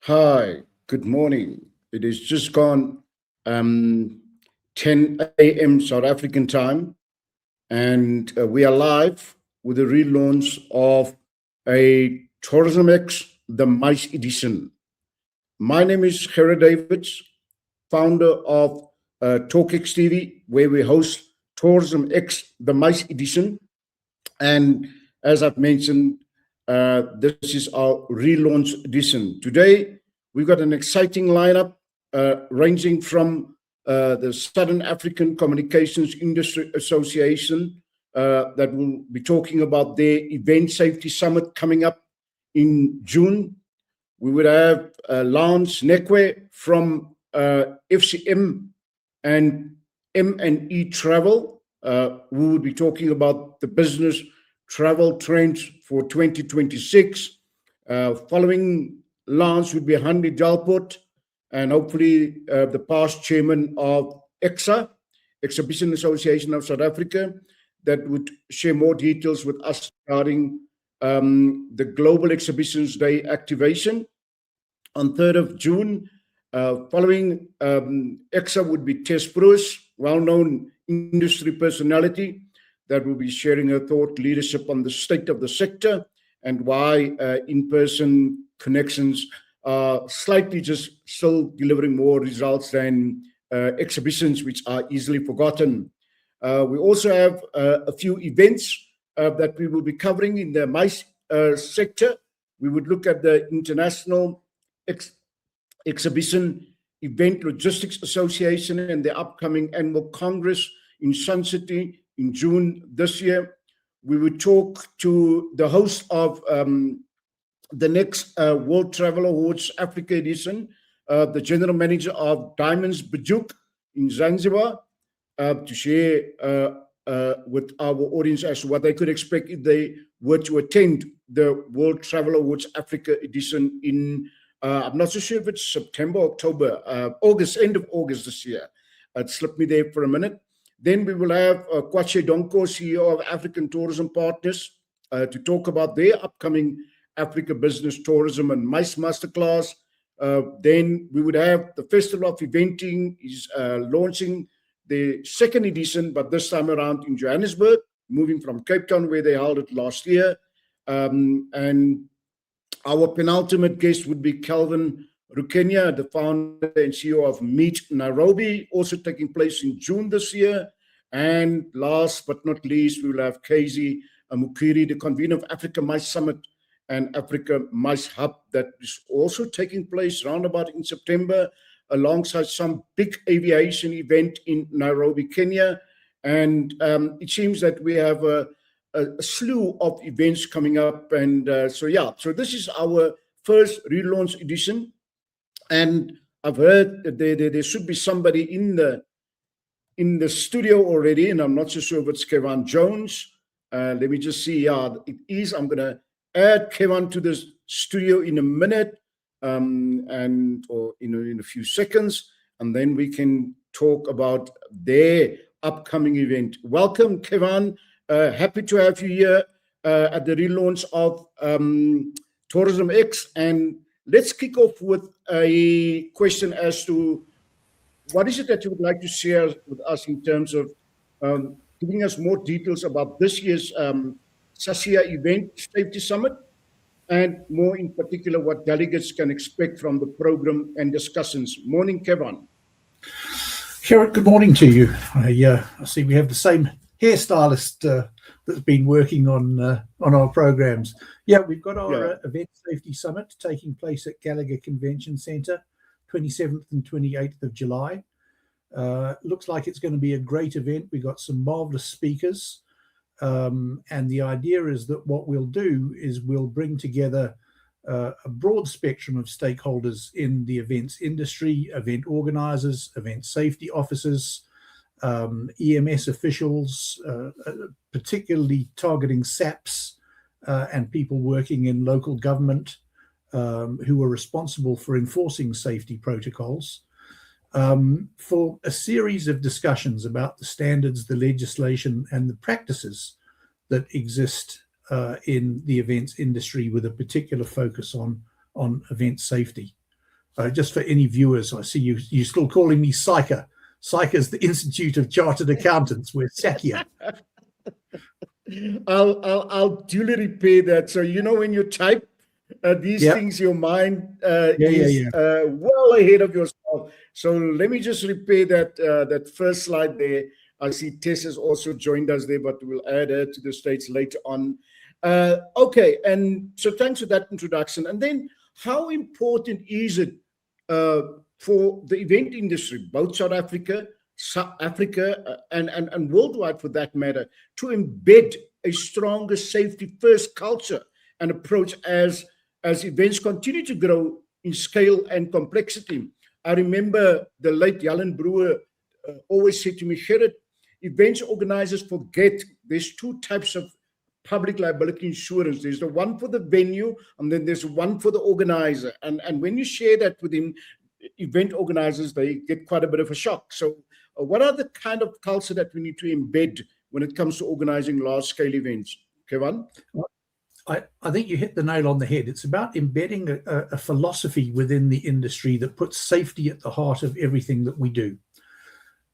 Hi, good morning. It is just gone 10 a.m. South African time, and we are live with the relaunch of a TourismX MICE Edition. My name is Gerard Davids, founder of TalkX TV, where we host TourismX MICE Edition. And as I've mentioned, this is our relaunch edition. Today, we've got an exciting lineup ranging from the Southern African Communications Industry Association that will be talking about their event safety summit coming up in June. We would have Lance Nekwe from FCM and M&E Travel, who would be talking about the business travel trends for 2026. Following Lance would be Handy Jalpot, and hopefully the past chairman of EXA, Exhibition Association of South Africa, that would share more details with us regarding the Global Exhibitions Day activation on 3rd of June. Following EXA would be Tess Bruce, well-known industry personality, that will be sharing her thought leadership on the state of the sector and why in-person connections are slightly just still delivering more results than exhibitions, which are easily forgotten. We also have a few events that we will be covering in the MICE sector. We would look at the International Exhibition Event Logistics Association and the upcoming annual Congress in Sun City in June this year. We would talk to the host of the next World Travel Awards Africa edition, the general manager of Diamonds Bajuk in Zanzibar, to share with our audience as to what they could expect if they were to attend the World Travel Awards Africa edition in, I'm not so sure if it's September, October, August, end of August this year. It slipped me there for a minute. Then we will have Kwache Donko, CEO of African Tourism Partners, to talk about their upcoming Africa Business Tourism and MICE Masterclass. Then we would have the Festival of Eventing is launching the second edition, but this time around in Johannesburg, moving from Cape Town where they held it last year. And our penultimate guest would be Calvin Rukenya, the founder and CEO of Meet Nairobi, also taking place in June this year. And last but not least, we will have Casey Mukiri, the convener of Africa MICE Summit and Africa MICE Hub, that is also taking place roundabout in September, alongside some big aviation event in Nairobi, Kenya. And it seems that we have a slew of events coming up. And so this is our first relaunch edition. And I've heard that there should be somebody in the studio already, and I'm not so sure if it's Kevin Jones. Let me just see. Yeah, it is. I'm going to add Kevin to the studio in a minute, or in a few seconds, and then we can talk about their upcoming event. Welcome, Kevin. Happy to have you here at the relaunch of TourismX. And let's kick off with a question as to what is it that you would like to share with us in terms of giving us more details about this year's SASIA Event Safety Summit, and more in particular, what delegates can expect from the program and discussions. Morning, Kevin. Gerard, good morning to you. I see we have the same hairstylist that's been working on our programs. Yeah, we've got our Event Safety Summit taking place at Gallagher Convention Centre, 27th and 28th of July. Looks like it's going to be a great event. We've got some marvelous speakers. And the idea is that what we'll do is we'll bring together a broad spectrum of stakeholders in the events industry, event organisers, event safety officers, EMS officials, particularly targeting SAPs and people working in local government who are responsible for enforcing safety protocols, for a series of discussions about the standards, the legislation, and the practices that exist in the events industry, with a particular focus on event safety. Just for any viewers, I see you still calling me SICA. SICA is the Institute of Chartered Accountants. We're SACIA. I'll duly repair that. So when you type these things, your mind is well ahead of yourself. So let me just repair that first slide there. I see Tess has also joined us there, but we'll add her to the stage later on. Okay, and so thanks for that introduction. And then, how important is it for the event industry, both South Africa, and worldwide for that matter, to embed a stronger safety-first culture and approach as events continue to grow in scale and complexity? I remember the late Jan Brewer always said to me, Gerrit, events organizers forget there's two types of public liability insurance. There's the one for the venue, and then there's one for the organizer. And when you share that with event organizers, they get quite a bit of a shock. So what are the kind of culture that we need to embed when it comes to organizing large-scale events? Kevin? I think you hit the nail on the head. It's about embedding a philosophy within the industry that puts safety at the heart of everything that we do.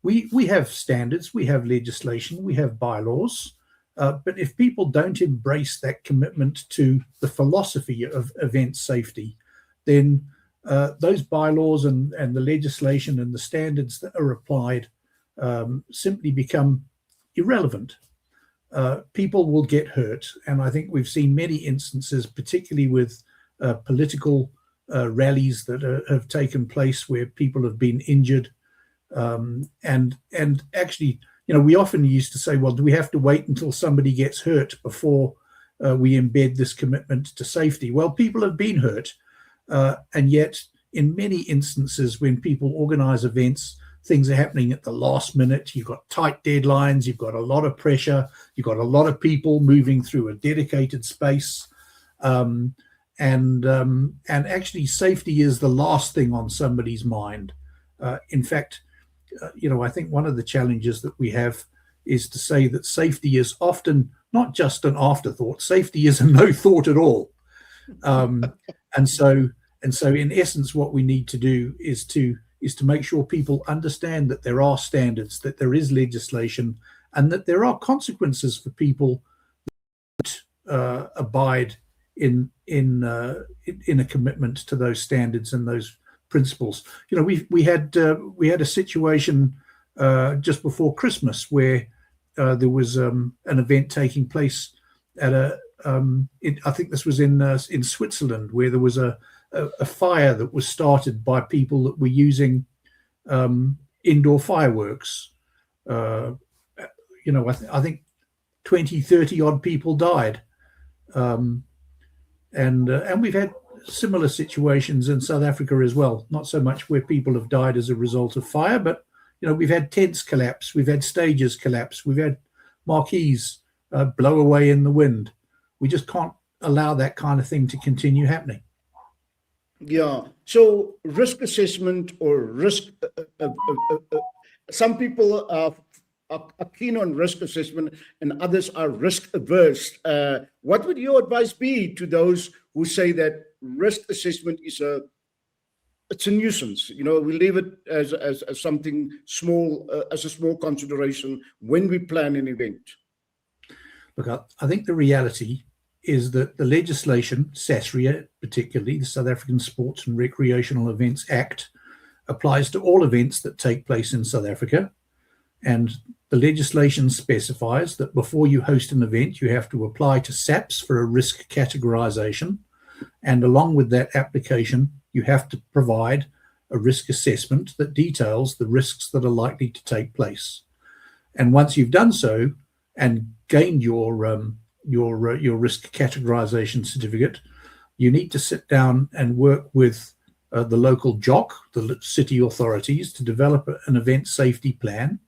We have standards, we have legislation, we have bylaws, but if people don't embrace that commitment to the philosophy of event safety, then those bylaws and the legislation and the standards that are applied simply become irrelevant. People will get hurt. And I think we've seen many instances, particularly with political rallies that have taken place where people have been injured. And actually, we often used to say, well, do we have to wait until somebody gets hurt before we embed this commitment to safety? Well, people have been hurt. And yet, in many instances, when people organize events, things are happening at the last minute. You've got tight deadlines. You've got a lot of pressure. You've got a lot of people moving through a dedicated space. And actually, safety is the last thing on somebody's mind. In fact, I think one of the challenges that we have is to say that safety is often not just an afterthought. Safety is a no thought at all. And so in essence, what we need to do is to make sure people understand that there are standards, that there is legislation, and that there are consequences for people that abide in a commitment to those standards and those principles. We had a situation just before Christmas where there was an event taking place at I think this was in Switzerland, where there was a fire that was started by people that were using indoor fireworks. I think 20, 30 odd people died. And we've had similar situations in South Africa as well. Not so much where people have died as a result of fire, but we've had tents collapse, we've had stages collapse, we've had marquees blow away in the wind. We just can't allow that kind of thing to continue happening. Yeah. So risk assessment or risk, some people are keen on risk assessment and others are risk averse. What would your advice be to those who say that risk assessment is it's a nuisance? We leave it as something small, as a small consideration when we plan an event. Look, I think the reality is that the legislation, SASRIA particularly, the South African Sports and Recreational Events Act, applies to all events that take place in South Africa. And the legislation specifies that before you host an event, you have to apply to SAPS for a risk categorization. And along with that application, you have to provide a risk assessment that details the risks that are likely to take place. And once you've done so and gained your risk categorization certificate, you need to sit down and work with the local JOC, the city authorities, to develop an event safety plan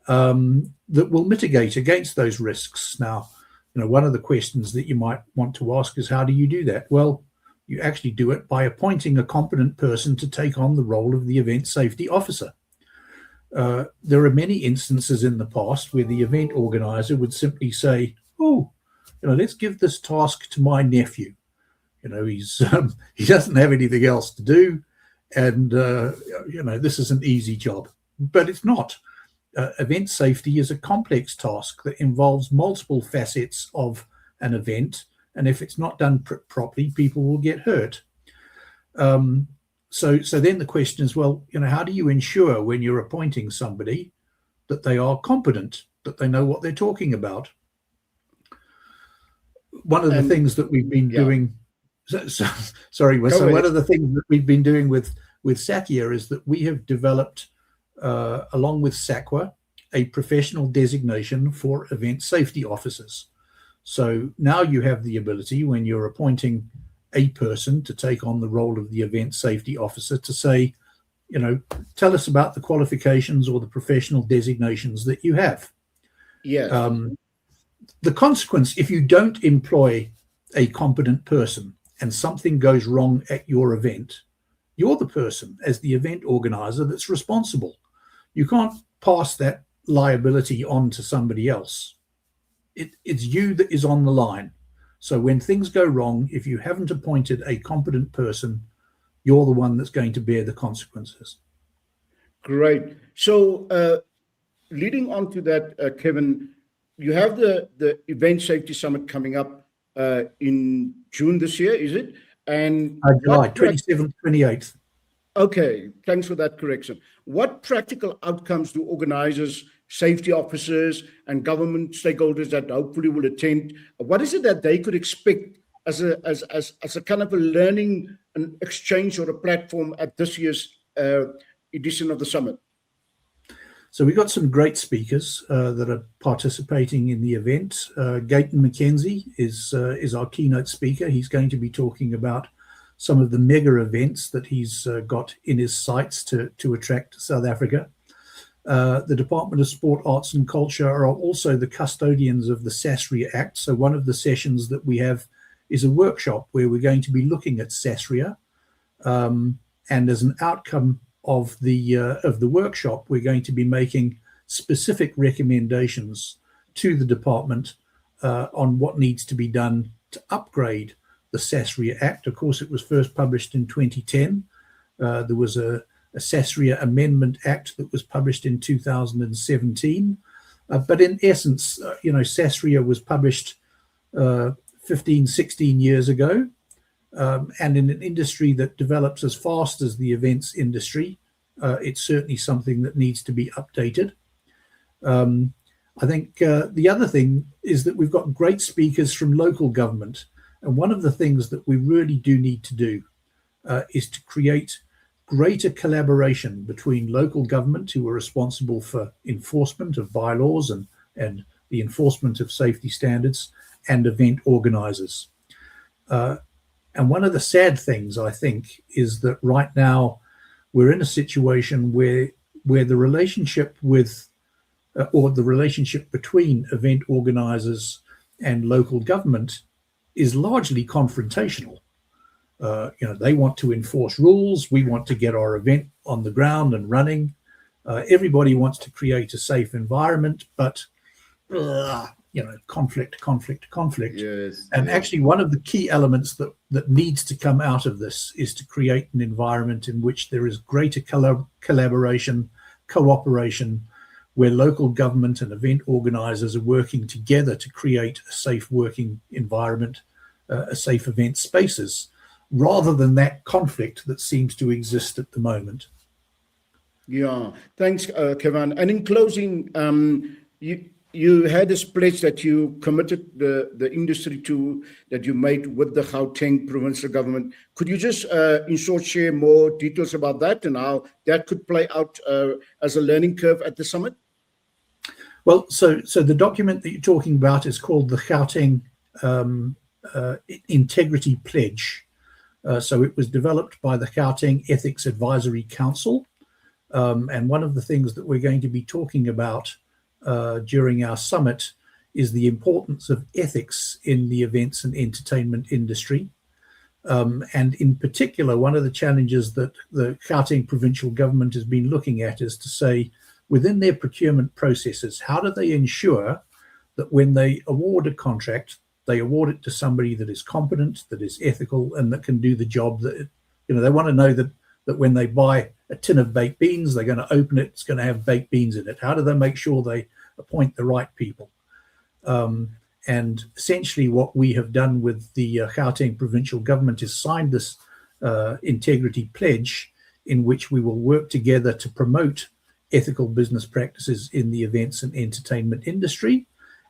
that will mitigate against those risks. Now, one of the questions that you might want to ask is, how do you do that? Well, you actually do it by appointing a competent person to take on the role of the event safety officer. There are many instances in the past where the event organizer would simply say, let's give this task to my nephew. He doesn't have anything else to do. And, this is an easy job, but it's not. Event safety is a complex task that involves multiple facets of an event. And if it's not done properly, people will get hurt. So then the question is, well, how do you ensure when you're appointing somebody that they are competent, that they know what they're talking about? One of the things that we've been doing, sorry, Wes, so one of the things that we've been doing with SACIA is that we have developed, along with SACWA, a professional designation for event safety officers. So now you have the ability, when you're appointing a person to take on the role of the event safety officer, to say, tell us about the qualifications or the professional designations that you have. Yeah. The consequence, if you don't employ a competent person and something goes wrong at your event, you're the person, as the event organizer, that's responsible. You can't pass that liability on to somebody else. It's you that is on the line. So when things go wrong, if you haven't appointed a competent person, you're the one that's going to bear the consequences. Great. So leading on to that, Kevin, you have the Event Safety Summit coming up in June this year, is it? And July 27th, 28th. Okay, thanks for that correction. What practical outcomes do organizers, safety officers, and government stakeholders that hopefully will attend, what is it that they could expect as a kind of a learning and exchange or a platform at this year's edition of the summit? So we've got some great speakers that are participating in the event. Gayton McKenzie is our keynote speaker. He's going to be talking about some of the mega events that he's got in his sights to attract South Africa. The Department of Sport, Arts and Culture are also the custodians of the SASRIA Act. So one of the sessions that we have is a workshop where we're going to be looking at SASRIA. And as an outcome of the workshop, we're going to be making specific recommendations to the department on what needs to be done to upgrade the SASRIA Act. Of course, it was first published in 2010. There was a SASRIA Amendment Act that was published in 2017. But in essence, SASRIA was published 15, 16 years ago. And in an industry that develops as fast as the events industry, it's certainly something that needs to be updated. I think the other thing is that we've got great speakers from local government. And one of the things that we really do need to do is to create greater collaboration between local government, who are responsible for enforcement of bylaws and the enforcement of safety standards, and event organizers. And one of the sad things, I think, is that right now we're in a situation where the relationship with or the relationship between event organizers and local government is largely confrontational. They want to enforce rules. We want to get our event on the ground and running. Everybody wants to create a safe environment, but conflict. Yes, and actually, one of the key elements that needs to come out of this is to create an environment in which there is greater collaboration, cooperation, where local government and event organizers are working together to create a safe working environment, a safe event spaces, rather than that conflict that seems to exist at the moment. Yeah, thanks, Kevin. And in closing, you had this pledge that you committed the industry to, that you made with the Gauteng provincial government. Could you just, in short, share more details about that and how that could play out as a learning curve at the summit? Well, so the document that you're talking about is called the Gauteng Integrity Pledge. So it was developed by the Gauteng Ethics Advisory Council. And one of the things that we're going to be talking about during our summit is the importance of ethics in the events and entertainment industry. And in particular, one of the challenges that the Gauteng provincial government has been looking at is to say, within their procurement processes, how do they ensure that when they award a contract, they award it to somebody that is competent, that is ethical, and that can do the job that, they want to know that that when they buy a tin of baked beans, they're going to open it, it's going to have baked beans in it? How do they make sure they appoint the right people? And essentially what we have done with the Gauteng provincial government is signed this integrity pledge in which we will work together to promote ethical business practices in the events and entertainment industry,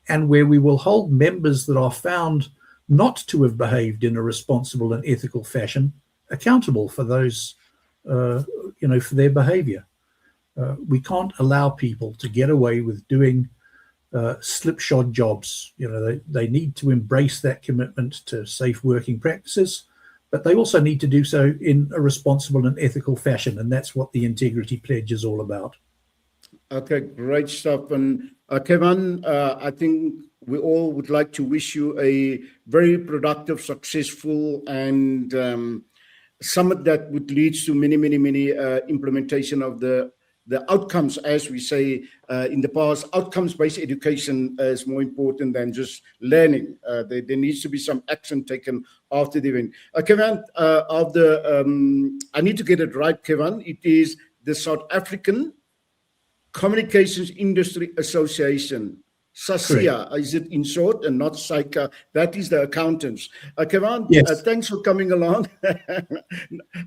and where we will hold members that are found not to have behaved in a responsible and ethical fashion accountable for those, for their behavior. We can't allow people to get away with doing slipshod jobs. They need to embrace that commitment to safe working practices, but they also need to do so in a responsible and ethical fashion, and that's what the Integrity Pledge is all about. Okay, great stuff. And Kevin, I think we all would like to wish you a very productive, successful, and summit that would lead to many implementation of the outcomes. As we say in the past, outcomes-based education is more important than just learning. There needs to be some action taken after the event. Kevin, I need to get it right, Kevin. It is the South African Communications Industry Association, SACIA, is it in short, and not SAICA? That is the accountants. Kevin, yes. Thanks for coming along.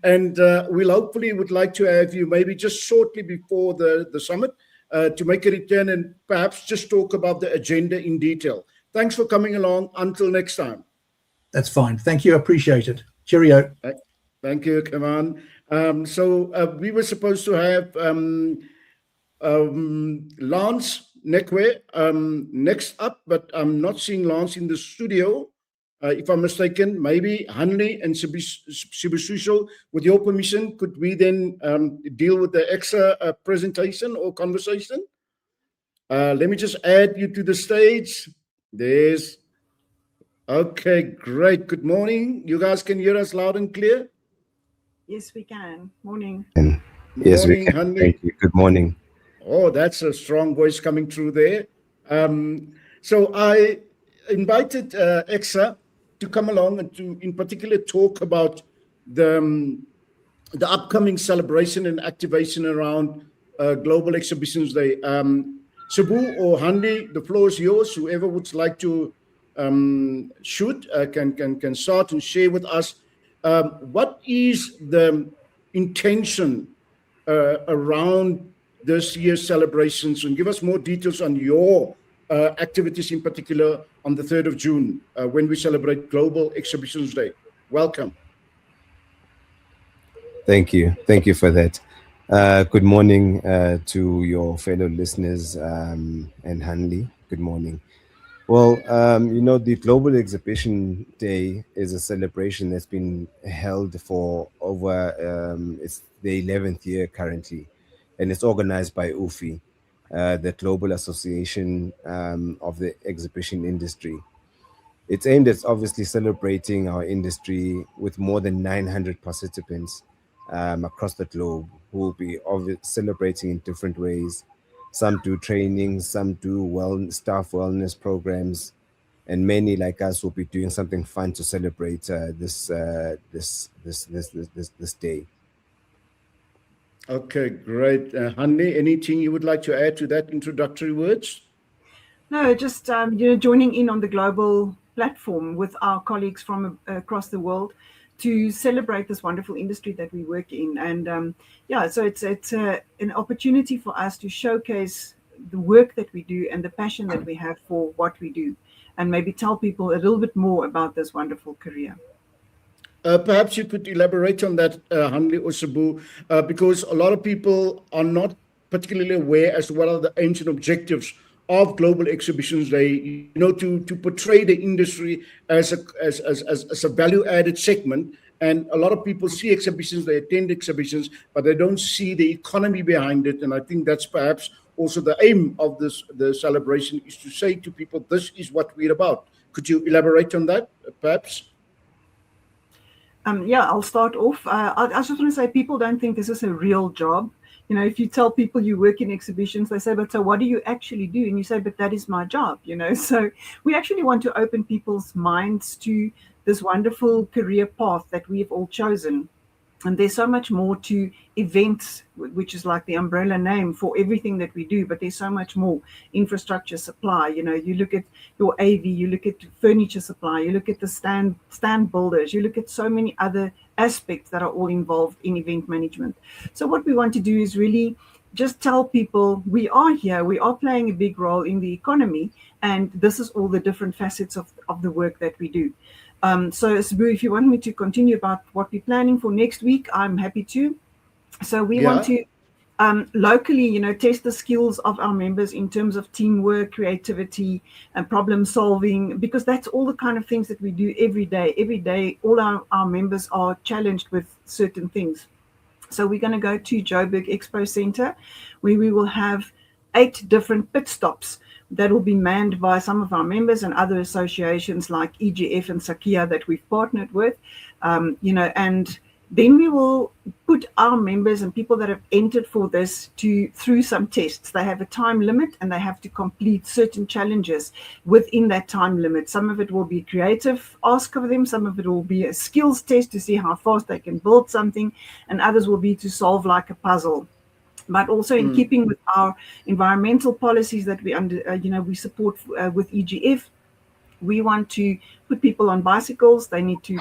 And we'll hopefully would like to have you maybe just shortly before the summit to make a return and perhaps just talk about the agenda in detail. Thanks for coming along. Until next time. That's fine. Thank you. I appreciate it. Cheerio. Thank you, Kevin. So we were supposed to have Lance Nekwe next up, but I'm not seeing Lance in the studio. If I'm mistaken, maybe Hanley and Sibushusho, with your permission, could we then deal with the extra presentation or conversation? Let me just add you to the stage. Okay, great. Good morning. You guys can hear us loud and clear? Yes, we can. Morning. Yes, we can. Hanley. Thank you. Good morning. Oh, that's a strong voice coming through there. So I invited Exa to come along and to, in particular, talk about the upcoming celebration and activation around Global Exhibitions Day. Sabu or Handy, the floor is yours. Whoever would like to shoot can start and share with us what is the intention around this year's celebrations, and give us more details on your activities, in particular on the 3rd of June, when we celebrate Global Exhibitions Day. Welcome. Thank you. Thank you for that. Good morning to your fellow listeners and Hanley. Good morning. Well, the Global Exhibition Day is a celebration that's been held for over, it's the 11th year currently. And it's organized by UFI, the Global Association of the Exhibition Industry. It's aimed at obviously celebrating our industry with more than 900 participants across the globe who will be celebrating in different ways. Some do training, some do staff wellness programs, and many like us will be doing something fun to celebrate this day. Okay, great. Hanni, anything you would like to add to that introductory words? No, just joining in on the global platform with our colleagues from across the world to celebrate this wonderful industry that we work in. And so it's an opportunity for us to showcase the work that we do and the passion that we have for what we do, and maybe tell people a little bit more about this wonderful career. Perhaps you could elaborate on that, Hanli or Sabu, because a lot of people are not particularly aware as to what are the aims and objectives of Global Exhibitions Day, to portray the industry as a value-added segment. And a lot of people see exhibitions, they attend exhibitions, but they don't see the economy behind it. And I think that's perhaps also the aim of the celebration, is to say to people, this is what we're about. Could you elaborate on that, perhaps? I'll start off. I just want to say, people don't think this is a real job. If you tell people you work in exhibitions, they say, but so what do you actually do? And you say, but that is my job, So we actually want to open people's minds to this wonderful career path that we've all chosen. And there's so much more to events, which is like the umbrella name for everything that we do, but there's so much more. Infrastructure supply, you look at your AV, you look at furniture supply, you look at the stand builders, you look at so many other aspects that are all involved in event management. So what we want to do is really just tell people we are here, we are playing a big role in the economy, and this is all the different facets of the work that we do. So Sabu, if you want me to continue about what we're planning for next week, I'm happy to. So we want to locally, test the skills of our members in terms of teamwork, creativity, and problem solving, because that's all the kind of things that we do every day. Every day, all our members are challenged with certain things. So we're going to go to Joburg Expo Center, where we will have 8 different pit stops that will be manned by some of our members and other associations like EGF and Sakia that we've partnered with, and then we will put our members and people that have entered for this through some tests. They have a time limit and they have to complete certain challenges within that time limit. Some of it will be creative ask of them, some of it will be a skills test to see how fast they can build something, and others will be to solve like a puzzle. But also in keeping with our environmental policies that we support with EGF, we want to put people on bicycles. They need to,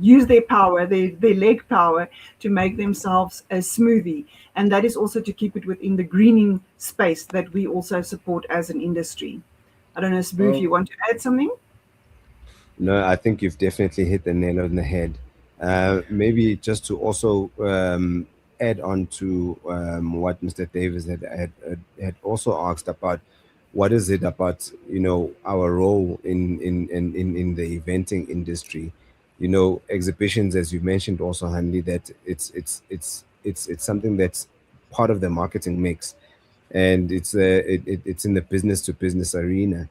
use their power, their leg power, to make themselves a smoothie. And that is also to keep it within the greening space that we also support as an industry. I don't know, Sabu, if you want to add something? No, I think you've definitely hit the nail on the head. Maybe just to also add on to what Mr. Davis had also asked about, what is it about our role in the eventing industry? Exhibitions, as you mentioned also, Hanley, that it's something that's part of the marketing mix, and it's in the business to business arena.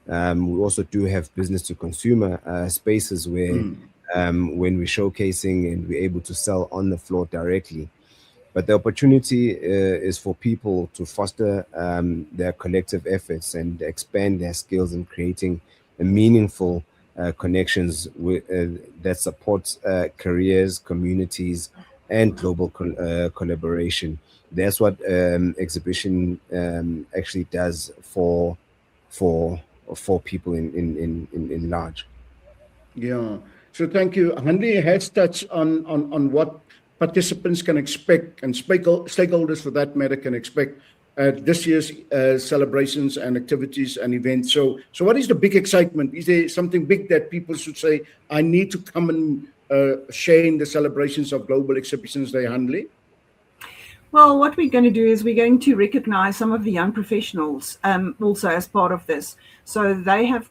We also do have business to consumer spaces where when we're showcasing and we're able to sell on the floor directly. But the opportunity is for people to foster their collective efforts and expand their skills in creating a meaningful connections that supports careers, communities, and global collaboration. That's what exhibition actually does for people in large. Yeah. So thank you. Hanley has touched on what participants can expect, and stakeholders for that matter can expect at this year's celebrations and activities and events. So what is the big excitement? Is there something big that people should say, I need to come and share in the celebrations of Global Exhibitions Day, Hanley? Well, what we're going to do is we're going to recognize some of the young professionals also as part of this. So they have,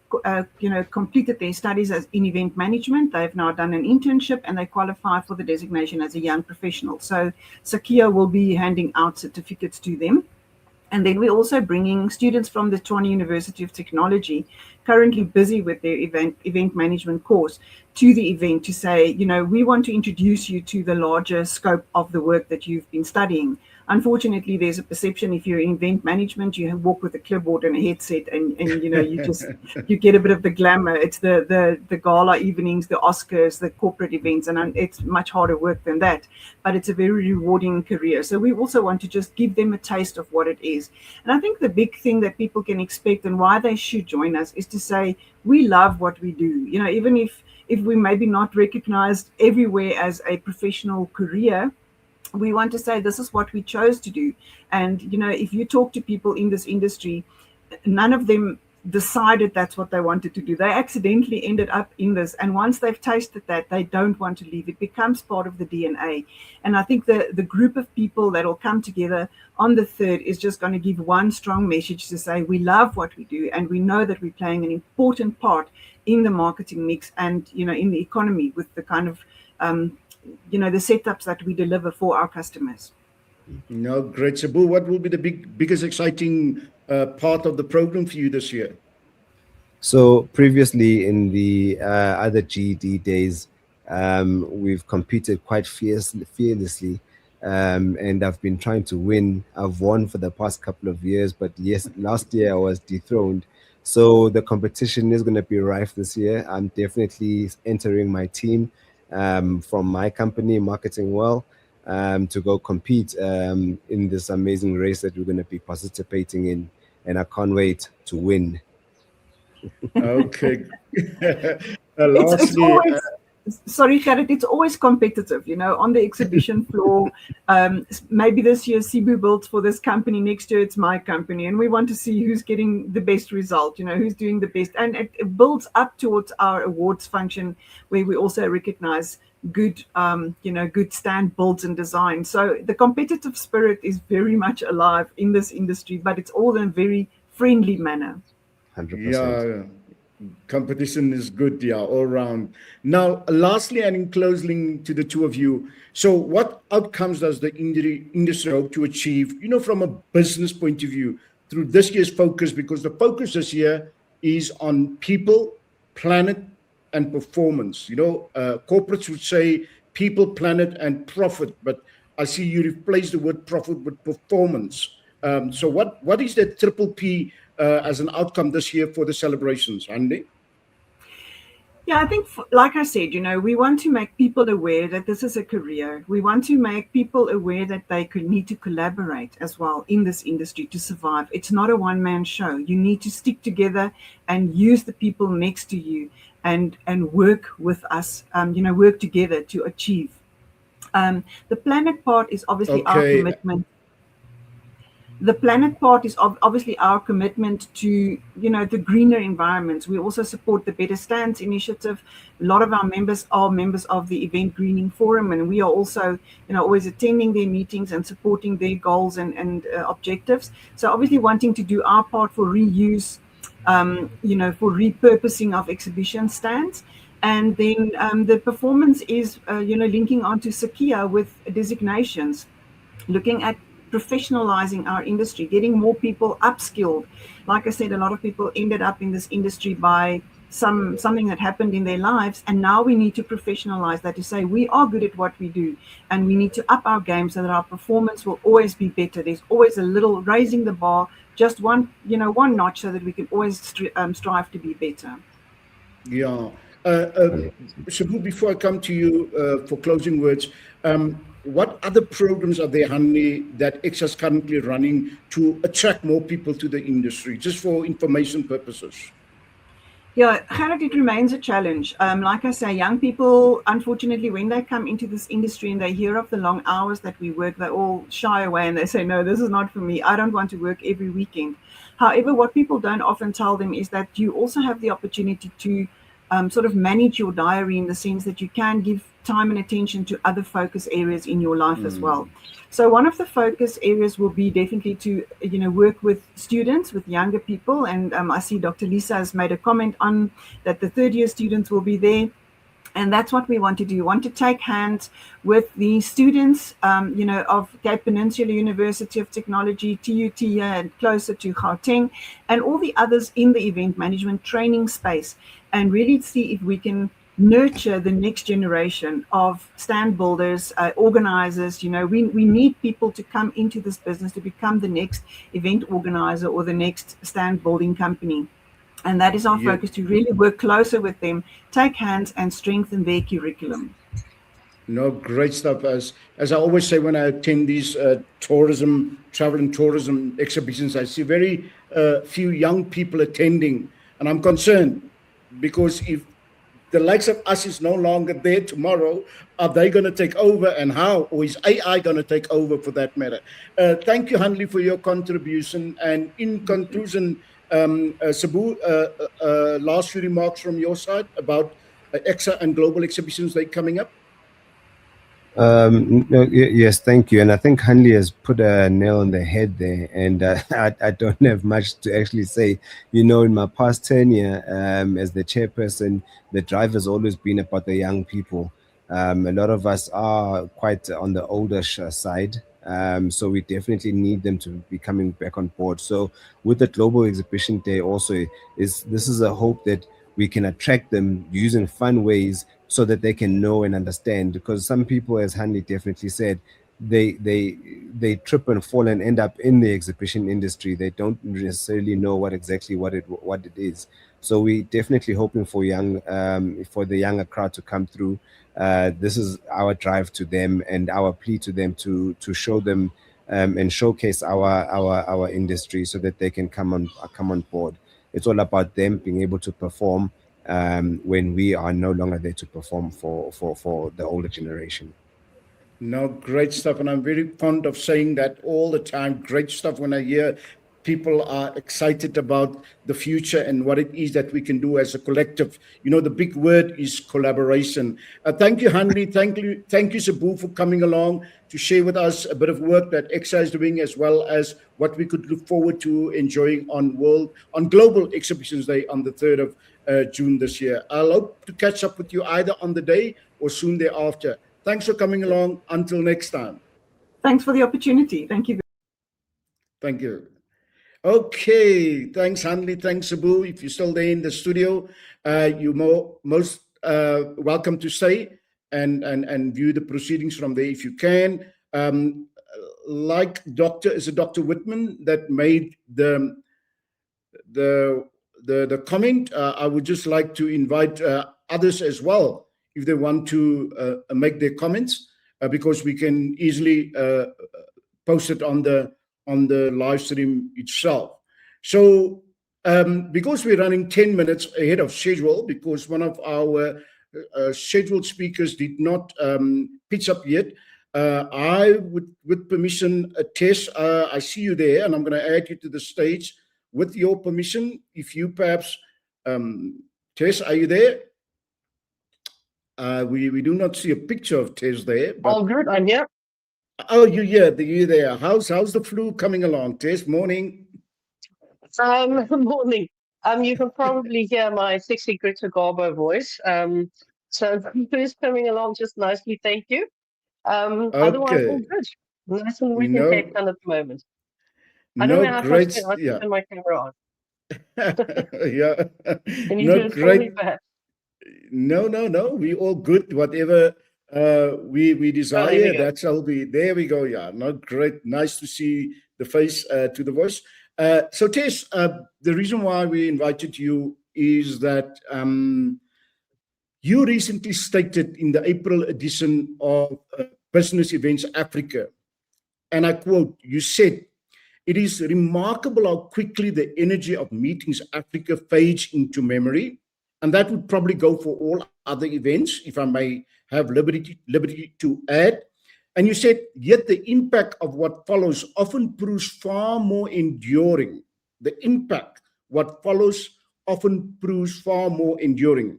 completed their studies in event management. They've now done an internship and they qualify for the designation as a young professional. So Sakia will be handing out certificates to them. And then we're also bringing students from the Tshwane University of Technology, currently busy with their event management course, to the event to say, we want to introduce you to the larger scope of the work that you've been studying. Unfortunately, there's a perception if you're in event management, you walk with a clipboard and a headset and you get a bit of the glamour. It's the gala evenings, the Oscars, the corporate events, and it's much harder work than that. But it's a very rewarding career. So we also want to just give them a taste of what it is. And I think the big thing that people can expect and why they should join us is to say, we love what we do. Even if we maybe not recognized everywhere as a professional career, we want to say this is what we chose to do. And, if you talk to people in this industry, none of them decided that's what they wanted to do. They accidentally ended up in this. And once they've tasted that, they don't want to leave. It becomes part of the DNA. And I think the group of people that will come together on the 3rd is just going to give one strong message to say, we love what we do. And we know that we're playing an important part in the marketing mix and, in the economy with the kind of, the setups that we deliver for our customers. No, great. Sabu, what will be the biggest exciting part of the program for you this year? So previously in the other GED days, we've competed quite fearlessly, and I've been trying to win. I've won for the past couple of years, but yes, last year I was dethroned. So the competition is going to be rife this year. I'm definitely entering my team from my company, Marketing Well, to go compete in this amazing race that we're going to be participating in. And I can't wait to win. Okay. It's Lastly, always, sorry, Gerrit, it's always competitive, on the exhibition floor. Maybe this year Cebu builds for this company, next year it's my company, and we want to see who's getting the best result, who's doing the best. And it builds up towards our awards function, where we also recognize good, good stand builds and design. So the competitive spirit is very much alive in this industry, but it's all in a very friendly manner. 100%. yeah, competition is good, yeah, all around. Now, lastly, and in closing to the two of you, so what outcomes does the industry hope to achieve, from a business point of view through this year's focus? Because the focus this year is on people, planet, and performance. Corporates would say people, planet, and profit, but I see you replace the word profit with performance. So what is the triple P as an outcome this year for the celebrations, Andy? Yeah, I think, like I said, we want to make people aware that this is a career. We want to make people aware that they need to collaborate as well in this industry to survive. It's not a one-man show. You need to stick together and use the people next to you and work with us, work together to achieve. The planet part is obviously our commitment. The planet part is obviously our commitment to, the greener environments. We also support the Better Stands initiative. A lot of our members are members of the Event Greening Forum, and we are also, always attending their meetings and supporting their goals and objectives. So obviously wanting to do our part for reuse, for repurposing of exhibition stands. And then the performance is, linking onto Sakia with designations, looking at professionalizing our industry, getting more people upskilled. Like I said, a lot of people ended up in this industry by something that happened in their lives, and now we need to professionalize that to say we are good at what we do, and we need to up our game so that our performance will always be better. There's always a little raising the bar, just one notch, so that we can always strive to be better. Yeah. Shabu, before I come to you for closing words, what other programs are there, Hanley, that X is currently running to attract more people to the industry, just for information purposes? Yeah, Gerrit, it remains a challenge. Like I say, young people, unfortunately, when they come into this industry and they hear of the long hours that we work, they all shy away and they say, no, this is not for me. I don't want to work every weekend. However, what people don't often tell them is that you also have the opportunity to sort of manage your diary, in the sense that you can give time and attention to other focus areas in your life as well. So one of the focus areas will be definitely to, work with students, with younger people. And I see Dr. Lisa has made a comment on that the third year students will be there. And that's what we want to do. We want to take hands with the students, of Cape Peninsula University of Technology, TUT here and closer to Gauteng, and all the others in the event management training space, and really see if we can nurture the next generation of stand builders, organizers. We need people to come into this business to become the next event organizer or the next stand building company. And that is our focus, to really work closer with them, take hands and strengthen their curriculum. No, great stuff. As I always say when I attend these travel and tourism exhibitions, I see very few young people attending. And I'm concerned, because if the likes of us is no longer there tomorrow, are they going to take over, and how? Or is AI going to take over, for that matter? Thank you, Hanley, for your contribution. And in conclusion, Sabu, last few remarks from your side about EXA and global exhibitions that are coming up? Yes, thank you. And I think Hanley has put a nail on the head there. And I don't have much to actually say. In my past tenure as the chairperson, the drive has always been about the young people. A lot of us are quite on the older side. So we definitely need them to be coming back on board. So with the Global Exhibition Day also, this is a hope that we can attract them using fun ways, so that they can know and understand. Because some people, as Hanley definitely said, they trip and fall and end up in the exhibition industry. They don't necessarily know what it is. So we're definitely hoping for for the younger crowd to come through. This is our drive to them and our plea to them to show them and showcase our industry so that they can come on board. It's all about them being able to perform when we are no longer there to perform for the older generation. No, great stuff. And I'm very fond of saying that all the time. Great stuff when I hear people are excited about the future and what it is that we can do as a collective. The big word is collaboration. Thank you, Hanley. Thank you, Sabu, for coming along to share with us a bit of work that EXA is doing, as well as what we could look forward to enjoying on Global Exhibitions Day on the 3rd of June this year. I'll hope to catch up with you either on the day or soon thereafter. Thanks for coming along. Until next time. Thanks for the opportunity. Thank you. Thank you. Okay. Thanks, Hanley. Thanks, Sabu. If you're still there in the studio, you're most welcome to stay and view the proceedings from there if you can. Like Dr. Whitman that made the comment, I would just like to invite others as well if they want to make their comments, because we can easily post it on the live stream itself. So because we're running 10 minutes ahead of schedule, because one of our scheduled speakers did not pitch up yet, I would, with permission, Tess, I see you there, and I'm going to add you to the stage with your permission. If you perhaps, Tess, are you there? We do not see a picture of Tess there. But... All good, I'm here. Oh, you're there. How's the flu coming along, Tess? Morning. Morning. You can probably hear my sexy Greta Garbo voice. So the flu is coming along just nicely, thank you. Otherwise, all good. Nice and wet in Cape Town at the moment. I don't know how much I can turn my camera on. Yeah. Can you do it for me, perhaps? No. We all good. Whatever we desire, that's how we. There we go. Yeah. No, great. Nice to see the face to the voice. So Tess, the reason why we invited you is that you recently stated in the April edition of Business Events Africa, and I quote, you said, "It is remarkable how quickly the energy of Meetings Africa fades into memory." And that would probably go for all other events, if I may have liberty to add. And you said, yet the impact of what follows often proves far more enduring. The impact, what follows, often proves far more enduring.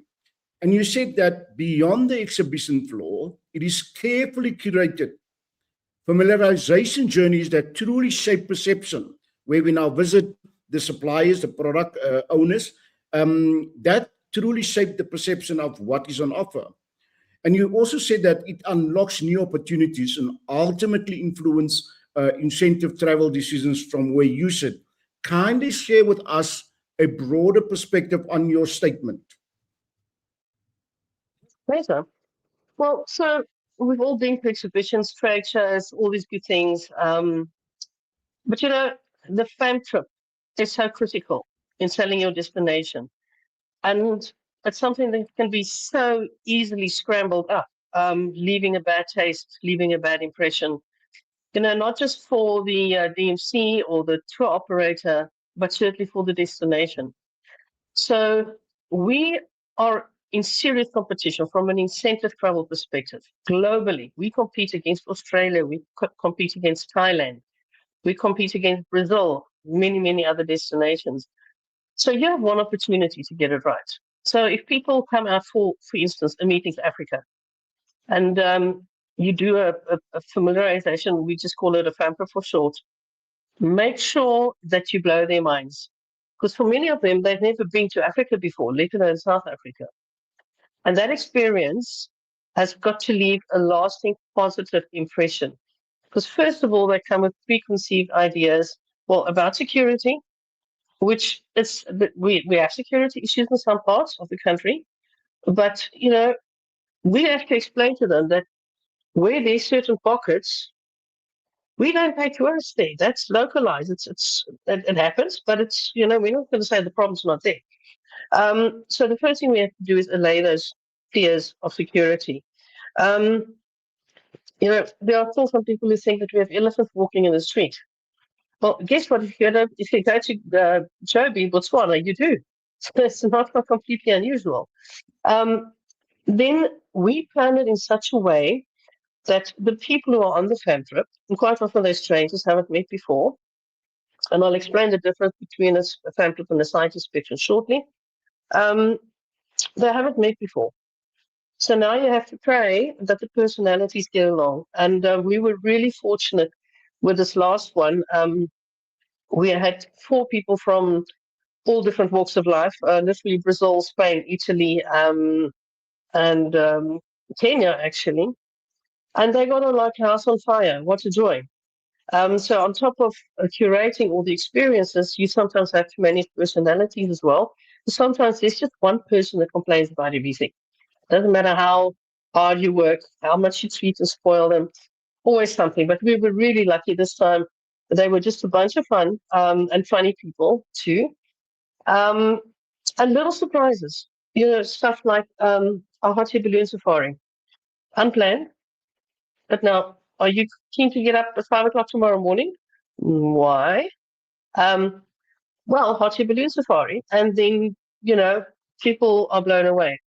And you said that beyond the exhibition floor, it is carefully curated familiarization journeys that truly shape perception, where we now visit the suppliers, the product owners, that truly shape the perception of what is on offer. And you also said that it unlocks new opportunities and ultimately influence incentive travel decisions from where you sit. Kindly share with us a broader perspective on your statement. Pleasure. Well, so we've all been to exhibitions, trade shows, all these good things. But the fam trip is so critical in selling your destination. And it's something that can be so easily scrambled up, leaving a bad taste, leaving a bad impression, not just for the DMC or the tour operator, but certainly for the destination. So we are in serious competition from an incentive travel perspective. Globally, we compete against Australia, we compete against Thailand, we compete against Brazil, many, many other destinations. So you have one opportunity to get it right. So if people come out for instance, a Meetings Africa, and you do a familiarization, we just call it a FAMPA for short, make sure that you blow their minds. Because for many of them, they've never been to Africa before, let alone South Africa. And that experience has got to leave a lasting positive impression. Because first of all, they come with preconceived ideas, about security, which is, we have security issues in some parts of the country, but we have to explain to them that where there's certain pockets, we don't pay tourists there. That's localized. It happens, but it's we're not going to say the problem's not there. So the first thing we have to do is allay those fears of security. There are still some people who think that we have elephants walking in the street. Well, guess what? If you go to Joburg, Botswana, you do. So it's not completely unusual. Then we plan it in such a way that the people who are on the fam trip, and quite often they're strangers, haven't met before, and I'll explain the difference between a fam trip and a site inspection shortly, they haven't met before. So now you have to pray that the personalities get along. And we were really fortunate with this last one. We had 4 people from all different walks of life, literally Brazil, Spain, Italy, and Kenya, actually. And they got on like house on fire. What a joy. So on top of curating all the experiences, you sometimes have to manage personalities as well. Sometimes there's just one person that complains about everything. Doesn't matter how hard you work, how much you treat and spoil them, always something. But we were really lucky this time. They were just a bunch of fun and funny people too. And little surprises, stuff like our hot air balloon safari. Unplanned. But now, are you keen to get up at 5 o'clock tomorrow morning? Why? Well, hot air balloon safari. And then, people are blown away.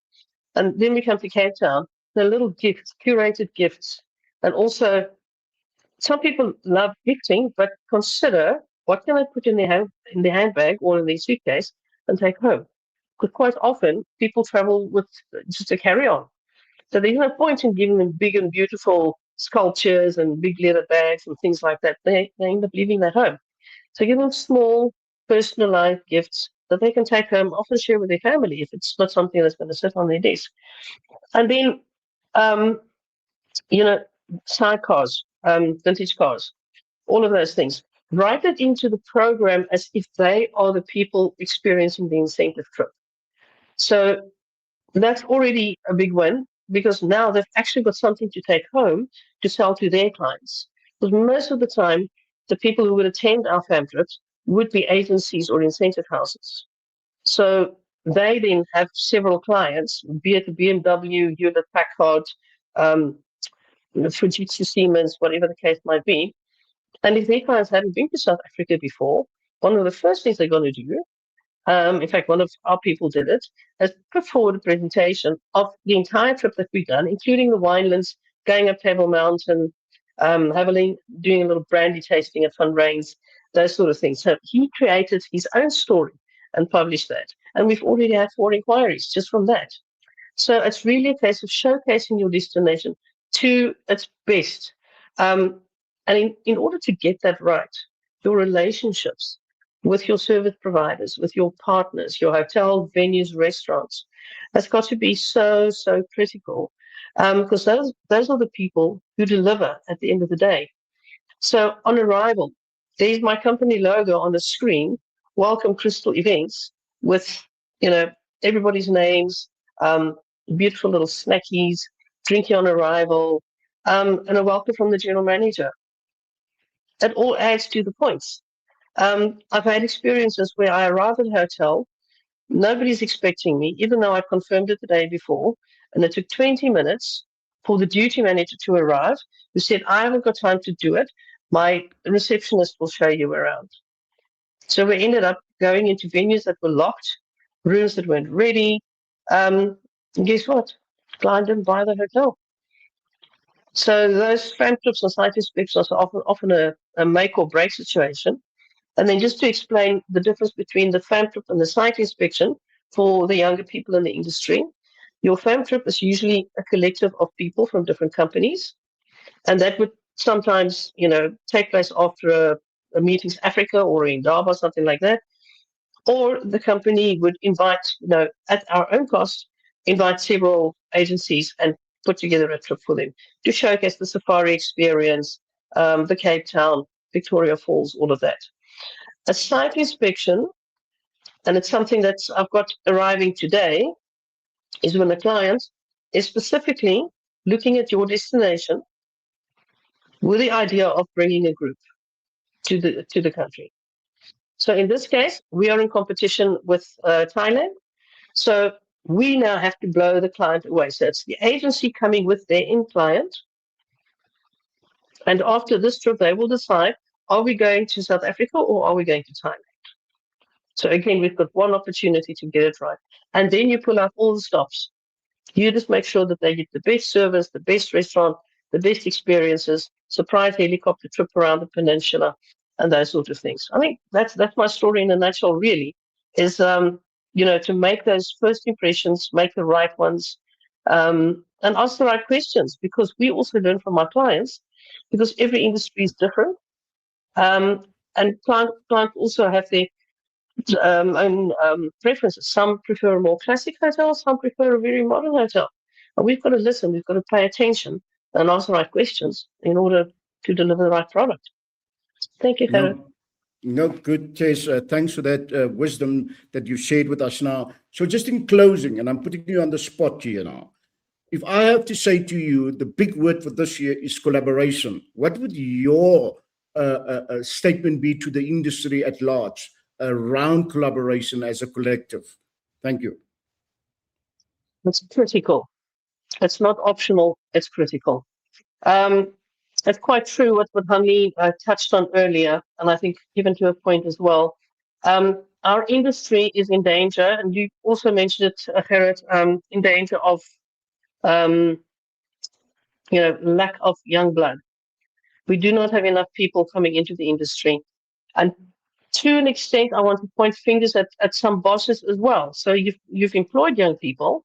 And then we come to Cape Town, the little gifts, curated gifts. And also, some people love gifting, but consider what can I put in their handbag or in their suitcase and take home. Because quite often, people travel with just a carry-on. So there's no point in giving them big and beautiful sculptures and big leather bags and things like that. They end up leaving that home. So give them small, personalized gifts that they can take home, often share with their family if it's not something that's going to sit on their desk. And then, sidecars, vintage cars, all of those things. Write it into the program as if they are the people experiencing the incentive trip. So that's already a big win because now they've actually got something to take home to sell to their clients. Because most of the time, the people who would attend our fam trips would be agencies or incentive houses. So they then have several clients, be it the BMW, Hewlett Packard, Fujitsu, Siemens, whatever the case might be. And if their clients hadn't been to South Africa before, one of the first things they're going to do, in fact, one of our people did it, is put forward a presentation of the entire trip that we've done, including the winelands, going up Table Mountain, doing a little brandy tasting at Van Ryn's, those sort of things. So he created his own story and published that. And we've already had 4 inquiries just from that. So it's really a case of showcasing your destination to its best. And in order to get that right, your relationships with your service providers, with your partners, your hotel, venues, restaurants, has got to be so, so critical because those are the people who deliver at the end of the day. So on arrival, there's my company logo on the screen, Welcome Crystal Events, with, everybody's names, beautiful little snackies, drinking on arrival, and a welcome from the general manager. It all adds to the points. I've had experiences where I arrive at a hotel, nobody's expecting me, even though I confirmed it the day before, and it took 20 minutes for the duty manager to arrive, who said, I haven't got time to do it. My receptionist will show you around. So we ended up going into venues that were locked, rooms that weren't ready. And guess what? Client didn't buy the hotel. So those fam trips and site inspections are often a make or break situation. And then just to explain the difference between the fam trip and the site inspection for the younger people in the industry, your fam trip is usually a collective of people from different companies. And that would sometimes, take place after a Meetings Africa or in Durban, something like that. Or the company would invite, at our own cost, invite several agencies and put together a trip for them to showcase the safari experience, the Cape Town, Victoria Falls, all of that. A site inspection, and it's something that I've got arriving today, is when the client is specifically looking at your destination with the idea of bringing a group to the country. So in this case, we are in competition with Thailand. So we now have to blow the client away. So it's the agency coming with their end client. And after this trip, they will decide, are we going to South Africa or are we going to Thailand? So again, we've got one opportunity to get it right. And then you pull out all the stops. You just make sure that they get the best service, the best restaurant, the best experiences, surprise helicopter trip around the peninsula, and those sort of things. I think that's my story in a nutshell, really, is to make those first impressions, make the right ones, and ask the right questions, because we also learn from our clients, because every industry is different. And clients also have their own preferences. Some prefer a more classic hotel, some prefer a very modern hotel. And we've got to listen, we've got to pay attention and ask the right questions in order to deliver the right product. Thank you, Gerrit. No, good, Tess. Thanks for that wisdom that you shared with us now. So just in closing, and I'm putting you on the spot here now, if I have to say to you, the big word for this year is collaboration, what would your statement be to the industry at large around collaboration as a collective? Thank you. It's critical. It's not optional, it's critical. It's quite true what Hanli touched on earlier, and I think given to a point as well. Our industry is in danger, and you also mentioned it, Gerrit, in danger of lack of young blood. We do not have enough people coming into the industry. And to an extent, I want to point fingers at some bosses as well. So you've employed young people,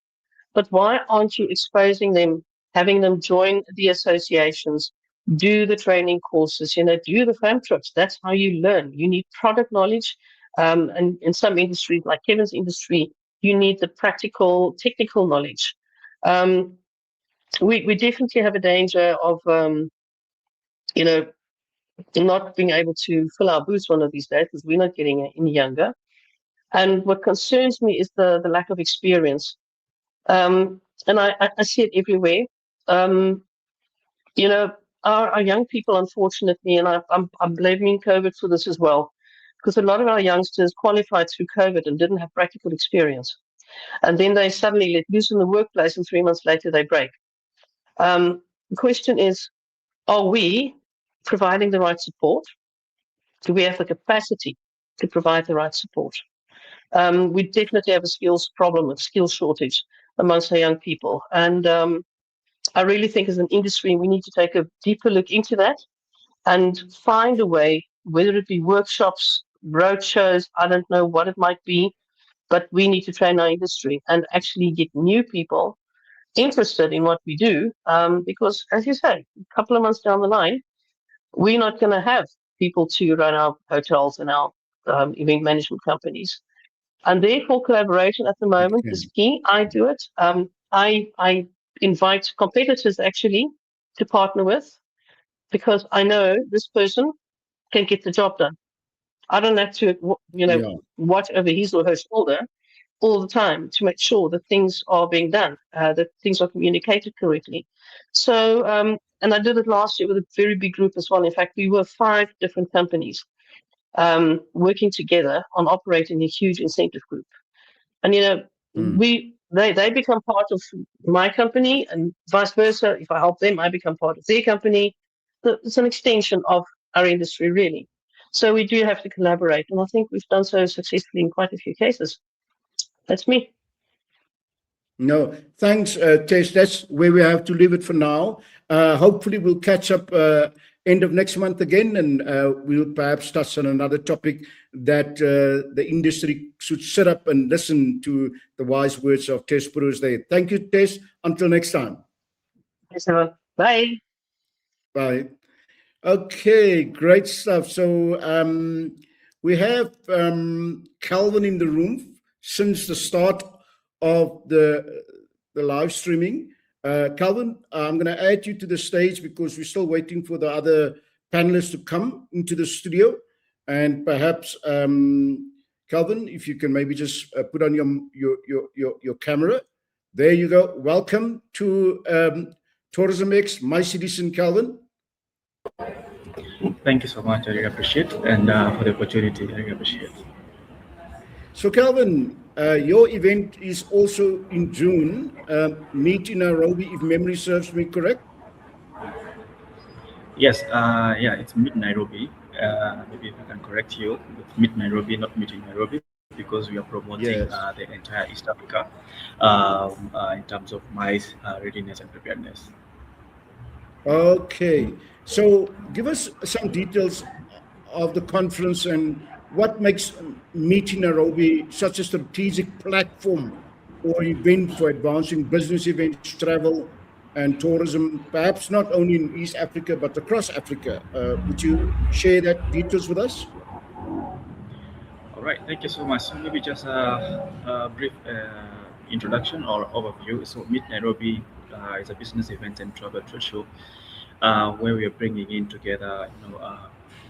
but why aren't you exposing them, having them join the associations, do the training courses, do the fam trips? That's how you learn. You need product knowledge. And in some industries, like Kevin's industry, you need the practical, technical knowledge. We definitely have a danger of, not being able to fill our boots one of these days because we're not getting any younger. And what concerns me is the lack of experience. And I see it everywhere. Our young people, unfortunately, and I'm blaming COVID for this as well, because a lot of our youngsters qualified through COVID and didn't have practical experience. And then they suddenly let loose in the workplace, and 3 months later they break. The question is, are we providing the right support? Do we have the capacity to provide the right support? We definitely have a skills problem, a skills shortage amongst our young people. And I really think as an industry, we need to take a deeper look into that and find a way, whether it be workshops, road shows, I don't know what it might be, but we need to train our industry and actually get new people interested in what we do. Because, as you say, a couple of months down the line, we're not going to have people to run our hotels and our event management companies. And therefore, collaboration at the moment is key. I do it. I invite competitors actually to partner with, because I know this person can get the job done. I don't have to, watch over his or her shoulder all the time to make sure that things are being done, that things are communicated correctly. So, and I did it last year with a very big group as well. In fact, we were 5 different companies working together on operating a huge incentive group. And, they become part of my company, and vice versa. If I help them, I become part of their company. It's an extension of our industry, really. So we do have to collaborate. And I think we've done so successfully in quite a few cases. That's me. No, thanks, Tess. That's where we have to leave it for now. Hopefully, we'll catch up end of next month again, and we'll perhaps touch on another topic that the industry should sit up and listen to the wise words of Tess Burrows there. Thank you, Tess. Until next time. Thanks, everyone. Bye. Bye. Okay, great stuff. So we have Calvin in the room since the start of the live streaming. Calvin, I'm going to add you to the stage because we're still waiting for the other panelists to come into the studio. And perhaps, Calvin, if you can maybe just put on your camera. There you go. Welcome to TourismX MICE Edition, Calvin. Thank you so much. I really appreciate it. And for the opportunity, I really appreciate it. So, Calvin, your event is also in June. Meet in Nairobi, if memory serves me correct. Yes, yeah, it's Meet Nairobi. Maybe if I can correct you, it's Meet Nairobi, not Meet in Nairobi, because we are promoting Yes. the entire East Africa in terms of MICE readiness and preparedness. Okay. So give us some details of the conference and what makes Meet in Nairobi such a strategic platform or event for advancing business events, travel, and tourism, perhaps not only in East Africa, but across Africa. Would you share that details with us? All right, thank you so much. So maybe just a brief introduction or overview. So Meet Nairobi is a business event and travel trade show where we are bringing in together,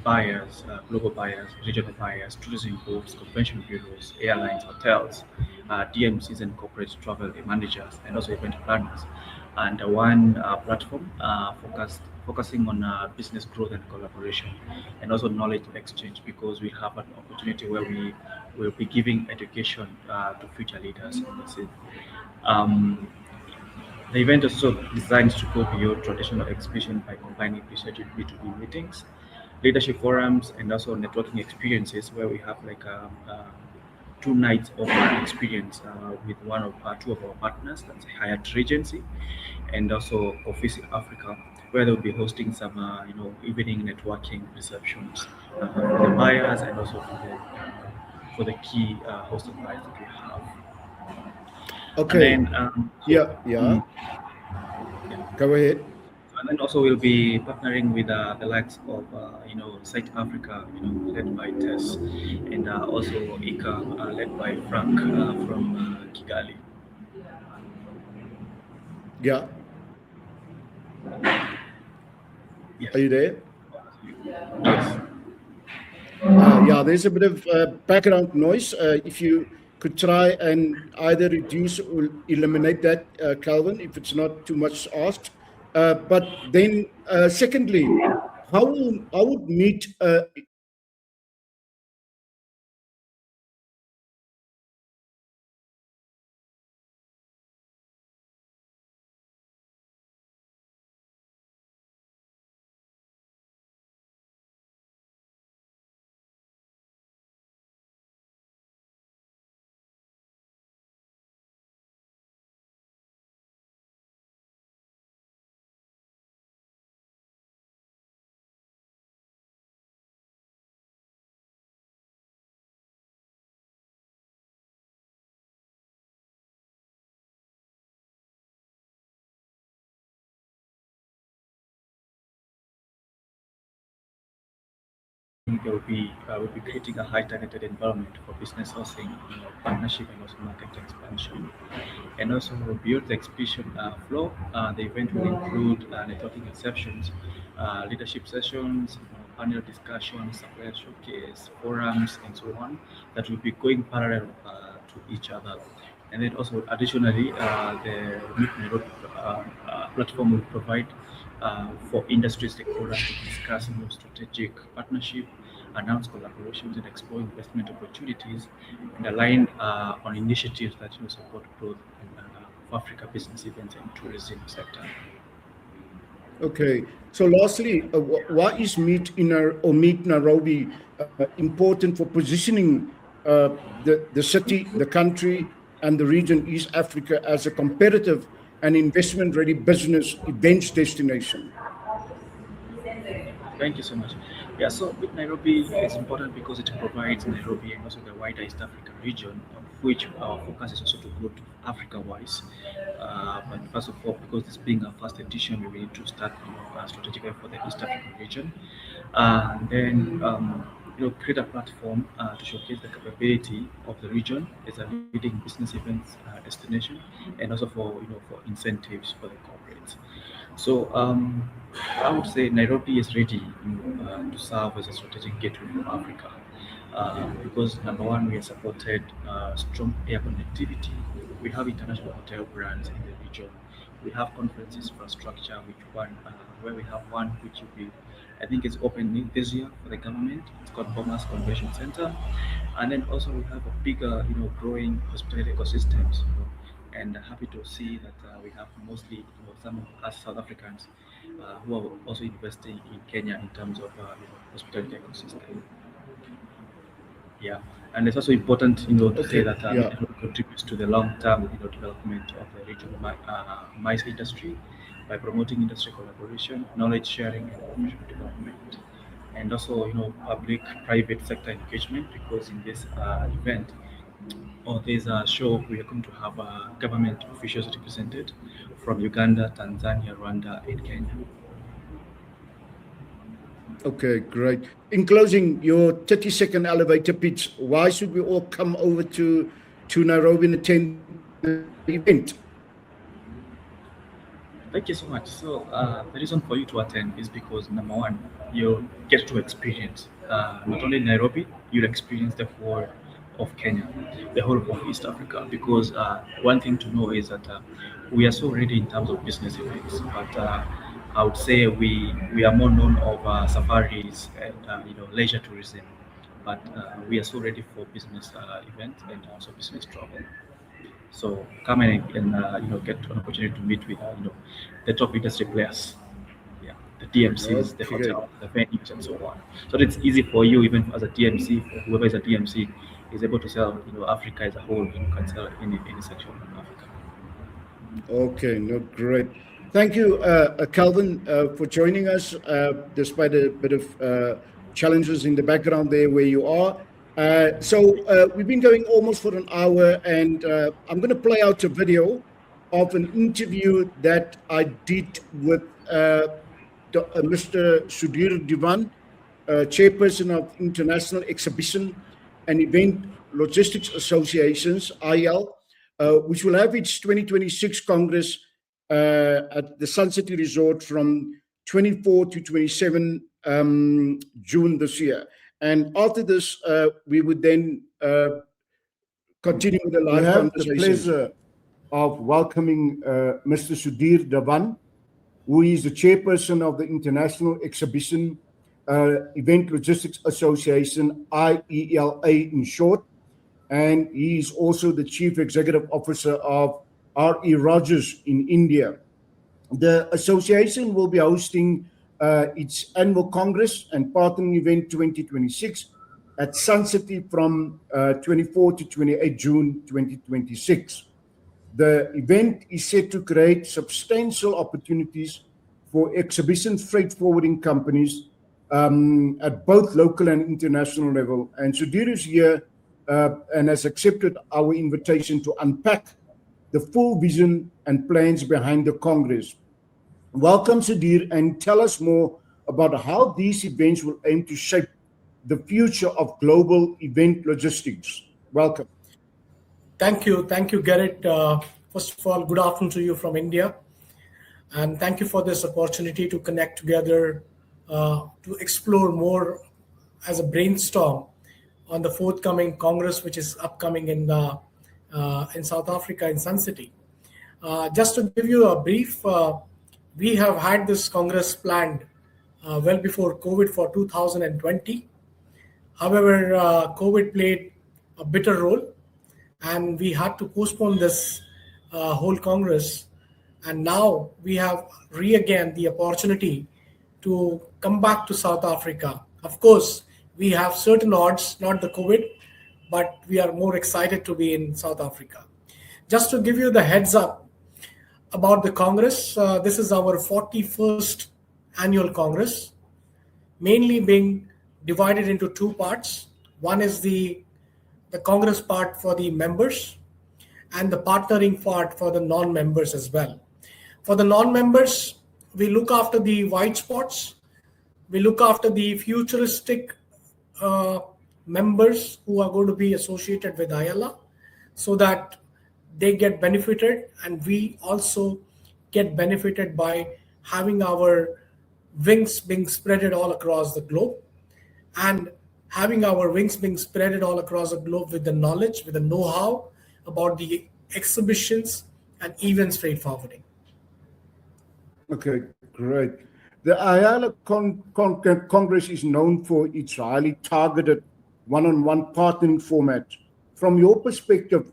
buyers, global buyers, regional buyers, tourism groups, convention bureaus, airlines, hotels, DMCs and corporate travel managers, and also event planners, and one platform focusing on business growth and collaboration, and also knowledge exchange, because we have an opportunity where we will be giving education to future leaders in the scene. Um, the event is also designed to go beyond traditional exhibition by combining research with B2B meetings, leadership forums, and also networking experiences where we have like 2 nights of experience with two of our partners, that's Hyatt Regency and also Office in Africa, where they'll be hosting some evening networking receptions for the buyers and also for the key hosting buyers that we have. Okay. And then, Yeah. yeah. Go ahead. And then also we'll be partnering with the likes of Site Africa, led by Tess, and also ICA, led by Frank from Kigali. Yeah. Yes. Are you there? Yes. Yeah, there's a bit of background noise. If you could try and either reduce or eliminate that, Calvin, if it's not too much asked. But then, secondly, how would Meet Will be creating a high targeted environment for business hosting, partnership, and also market expansion. And also build the exhibition flow. The event will include networking exceptions, leadership sessions, panel discussions, supplier showcase, forums, and so on, that will be going parallel to each other. And then also additionally, the Meet Nairobi platform will provide for industry stakeholders to discuss strategic partnership, announce collaborations, and explore investment opportunities, and align on initiatives that support growth in Africa business events and tourism sector. Okay. So lastly, why is Meet Nairobi important for positioning the city, the country, and the region East Africa as a competitive and investment-ready business events destination? Thank you so much. Yeah, so Meet Nairobi is important because it provides Nairobi and also the wider East African region, of which our focus is also to grow to Africa-wise. But first of all, because this being our first edition, we need to start strategically for the East African region, and then create a platform to showcase the capability of the region as a leading business events destination, and also for incentives for the corporates. So I would say Nairobi is ready to serve as a strategic gateway for Africa because number one, we have supported strong air connectivity, We have international hotel brands in the region. We have conference infrastructure, where we have one which will be, I think it's opening this year for the government. It's called Bomas Convention Center, and then also we have a bigger, growing hospitality ecosystems. And happy to see that we have mostly, some of us South Africans who are also investing in Kenya in terms of hospitality ecosystem. Yeah, and it's also important, to say that it contributes to the long-term, development of the regional MICE industry by promoting industry collaboration, knowledge sharing, and community development, and also, public-private sector engagement. Because in this event or this show, we are going to have government officials represented from Uganda, Tanzania, Rwanda, and Kenya. Okay, great. In closing, your 30-second elevator pitch, why should we all come over to Nairobi and attend the event? Thank you so much. So the reason for you to attend is because, number one, you get to experience not only Nairobi, you'll experience the whole of Kenya, the whole of East Africa. Because one thing to know is that we are so ready in terms of business events, but I would say we are more known of safaris and leisure tourism, but we are so ready for business events and also business travel. So come in and get an opportunity to meet with the top industry players, the DMCs, the hotel, the venues, and so on. So it's easy for you, even as a DMC, whoever is a DMC is able to sell Africa as a whole. You can sell any section of Africa. Okay, no, great. Thank you, Calvin, for joining us, despite a bit of challenges in the background there where you are. So we've been going almost for an hour, and I'm going to play out a video of an interview that I did with Mr. Sudhir Divan, chairperson of International Exhibition and Event Logistics Associations, IL, which will have its 2026 Congress at the Sun City Resort from 24 to 27 June this year. And after this, we would then continue with the live conversation. We have the pleasure of welcoming Mr. Sudhir Dhawan, who is the chairperson of the International Exhibition Event Logistics Association, IELA in short, and he is also the Chief Executive Officer of R.E. Rogers in India. The association will be hosting its annual Congress and Partnering Event 2026 at Sun City from 24 to 28 June 2026. The event is set to create substantial opportunities for exhibition freight forwarding companies at both local and international level. And Sudhir is here and has accepted our invitation to unpack the full vision and plans behind the Congress. Welcome, Sudhir, and tell us more about how these events will aim to shape the future of global event logistics. Welcome. Thank you, Garrett. First of all, good afternoon to you from India. And thank you for this opportunity to connect together, to explore more as a brainstorm on the forthcoming Congress, which is upcoming in South Africa, in Sun City. Just to give you a brief, we have had this Congress planned well before COVID for 2020. However, COVID played a bitter role, and we had to postpone this whole Congress. And now we have again the opportunity to come back to South Africa. Of course, we have certain odds, not the COVID, but we are more excited to be in South Africa. Just to give you the heads up about the Congress, this is our 41st annual Congress, mainly being divided into two parts. One is the Congress part for the members, and the partnering part for the non-members as well. For the non-members, we look after the white spots, we look after the futuristic members who are going to be associated with IELA, so that they get benefited, and we also get benefited by having our wings being spreaded all across the globe, and having our wings being spreaded all across the globe with the knowledge, with the know-how about the exhibitions and events freight forwarding. Okay, great. The IALA Congress is known for its highly targeted one-on-one partnering format. From your perspective,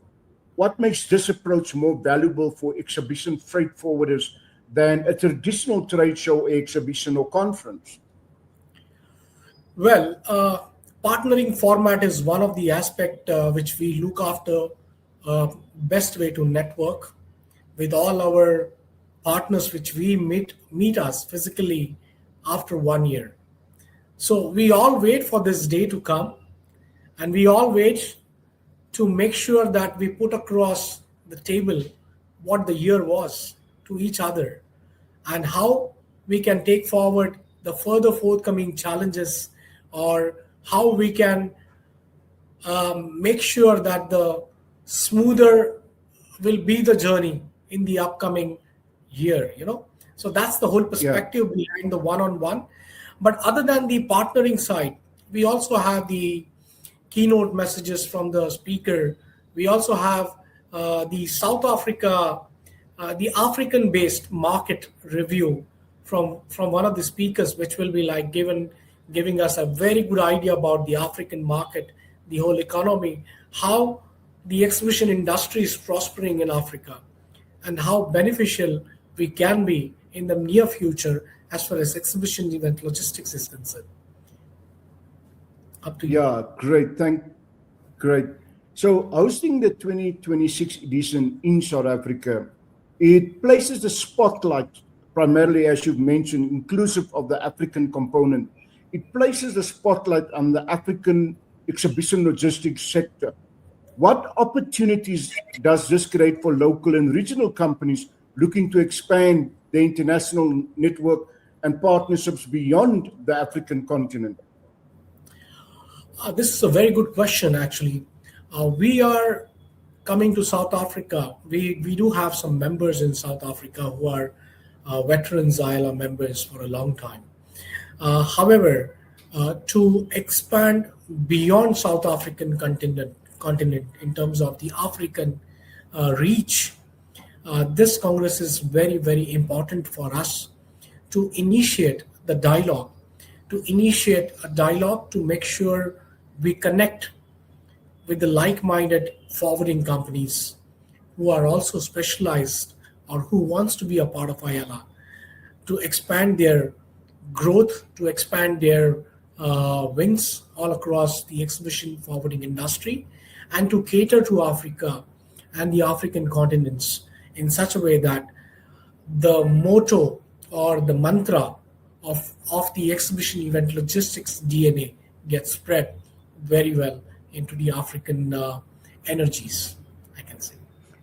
what makes this approach more valuable for exhibition freight forwarders than a traditional trade show, exhibition, or conference? Well, partnering format is one of the aspects which we look after best way to network with all our partners which we meet us physically after 1 year. So we all wait for this day to come, and we all wait to make sure that we put across the table what the year was to each other and how we can take forward the further forthcoming challenges, or how we can make sure that the smoother will be the journey in the upcoming year. So that's the whole perspective behind the one-on-one. But other than the partnering side, we also have the keynote messages from the speaker. We also have the South Africa, the African-based market review from one of the speakers, which will be like giving us a very good idea about the African market, the whole economy, how the exhibition industry is prospering in Africa, and how beneficial we can be in the near future as far as exhibition event logistics is concerned. Up to you. Yeah, great. So hosting the 2026 edition in South Africa, it places the spotlight primarily, as you've mentioned, inclusive of the African component. It places the spotlight on the African exhibition logistics sector. What opportunities does this create for local and regional companies looking to expand their international network and partnerships beyond the African continent? This is a very good question, actually. We are coming to South Africa. We do have some members in South Africa who are veterans IALA members for a long time. However, to expand beyond South African continent in terms of the African reach, this Congress is very, very important for us to initiate the dialogue, to make sure we connect with the like-minded forwarding companies who are also specialized or who wants to be a part of IALA, to expand their growth, to expand their wings all across the exhibition forwarding industry, and to cater to Africa and the African continents in such a way that the motto or the mantra of the exhibition event logistics DNA gets spread very well into the African energies, I can say.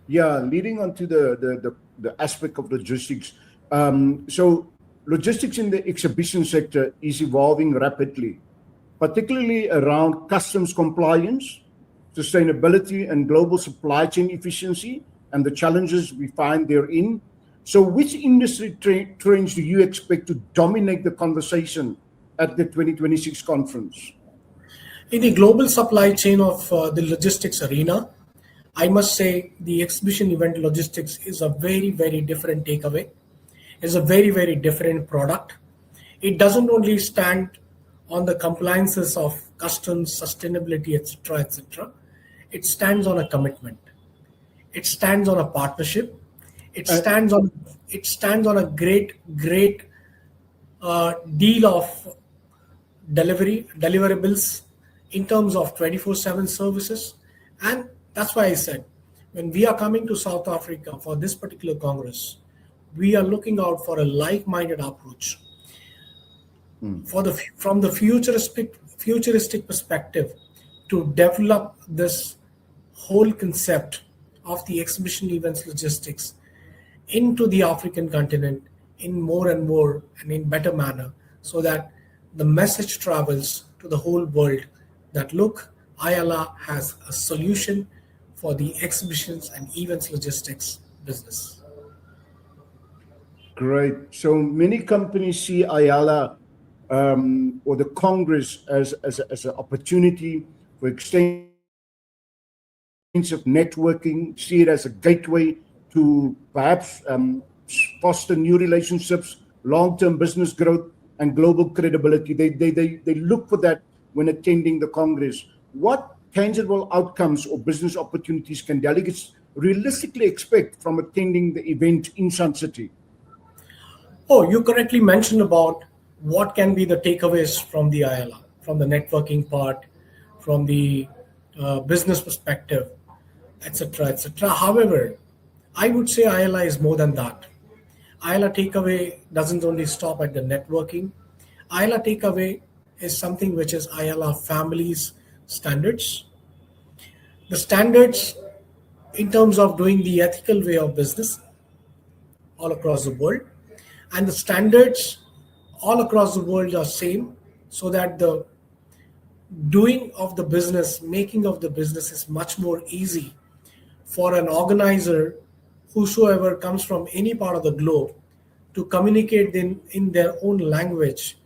Yeah, leading on to the aspect of logistics. So logistics in the exhibition sector is evolving rapidly, particularly around customs compliance, sustainability, and global supply chain efficiency, and the challenges we find therein. So which industry trends do you expect to dominate the conversation at the 2026 conference? In the global supply chain of the logistics arena, I must say the exhibition event logistics is a very, very different takeaway. It's a very, very different product. It doesn't only stand on the compliances of customs, sustainability, etc., etc. It stands on a commitment. It stands on a partnership. It stands on a great deal of deliverables in terms of 24/7 services. And that's why I said, when we are coming to South Africa for this particular Congress, we are looking out for a like-minded approach. From the futuristic perspective, to develop this whole concept of the exhibition events logistics into the African continent in more and more and in better manner, so that the message travels to the whole world that look, IALA has a solution for the exhibitions and events logistics business. Great. So many companies see IALA or the Congress as an opportunity for extending of networking, see it as a gateway to perhaps foster new relationships, long-term business growth, and global credibility. They look for that when attending the Congress. What tangible outcomes or business opportunities can delegates realistically expect from attending the event in Sun City? Oh, you correctly mentioned about what can be the takeaways from the ILA, from the networking part, from the business perspective, etc., etc. However, I would say ILA is more than that. ILA takeaway doesn't only stop at the networking. ILA takeaway is something which is ILA families standards. The standards in terms of doing the ethical way of business all across the world, and the standards all across the world are same, so that the doing of the business, making of the business is much more easy for an organizer, whosoever comes from any part of the globe, to communicate in their own language.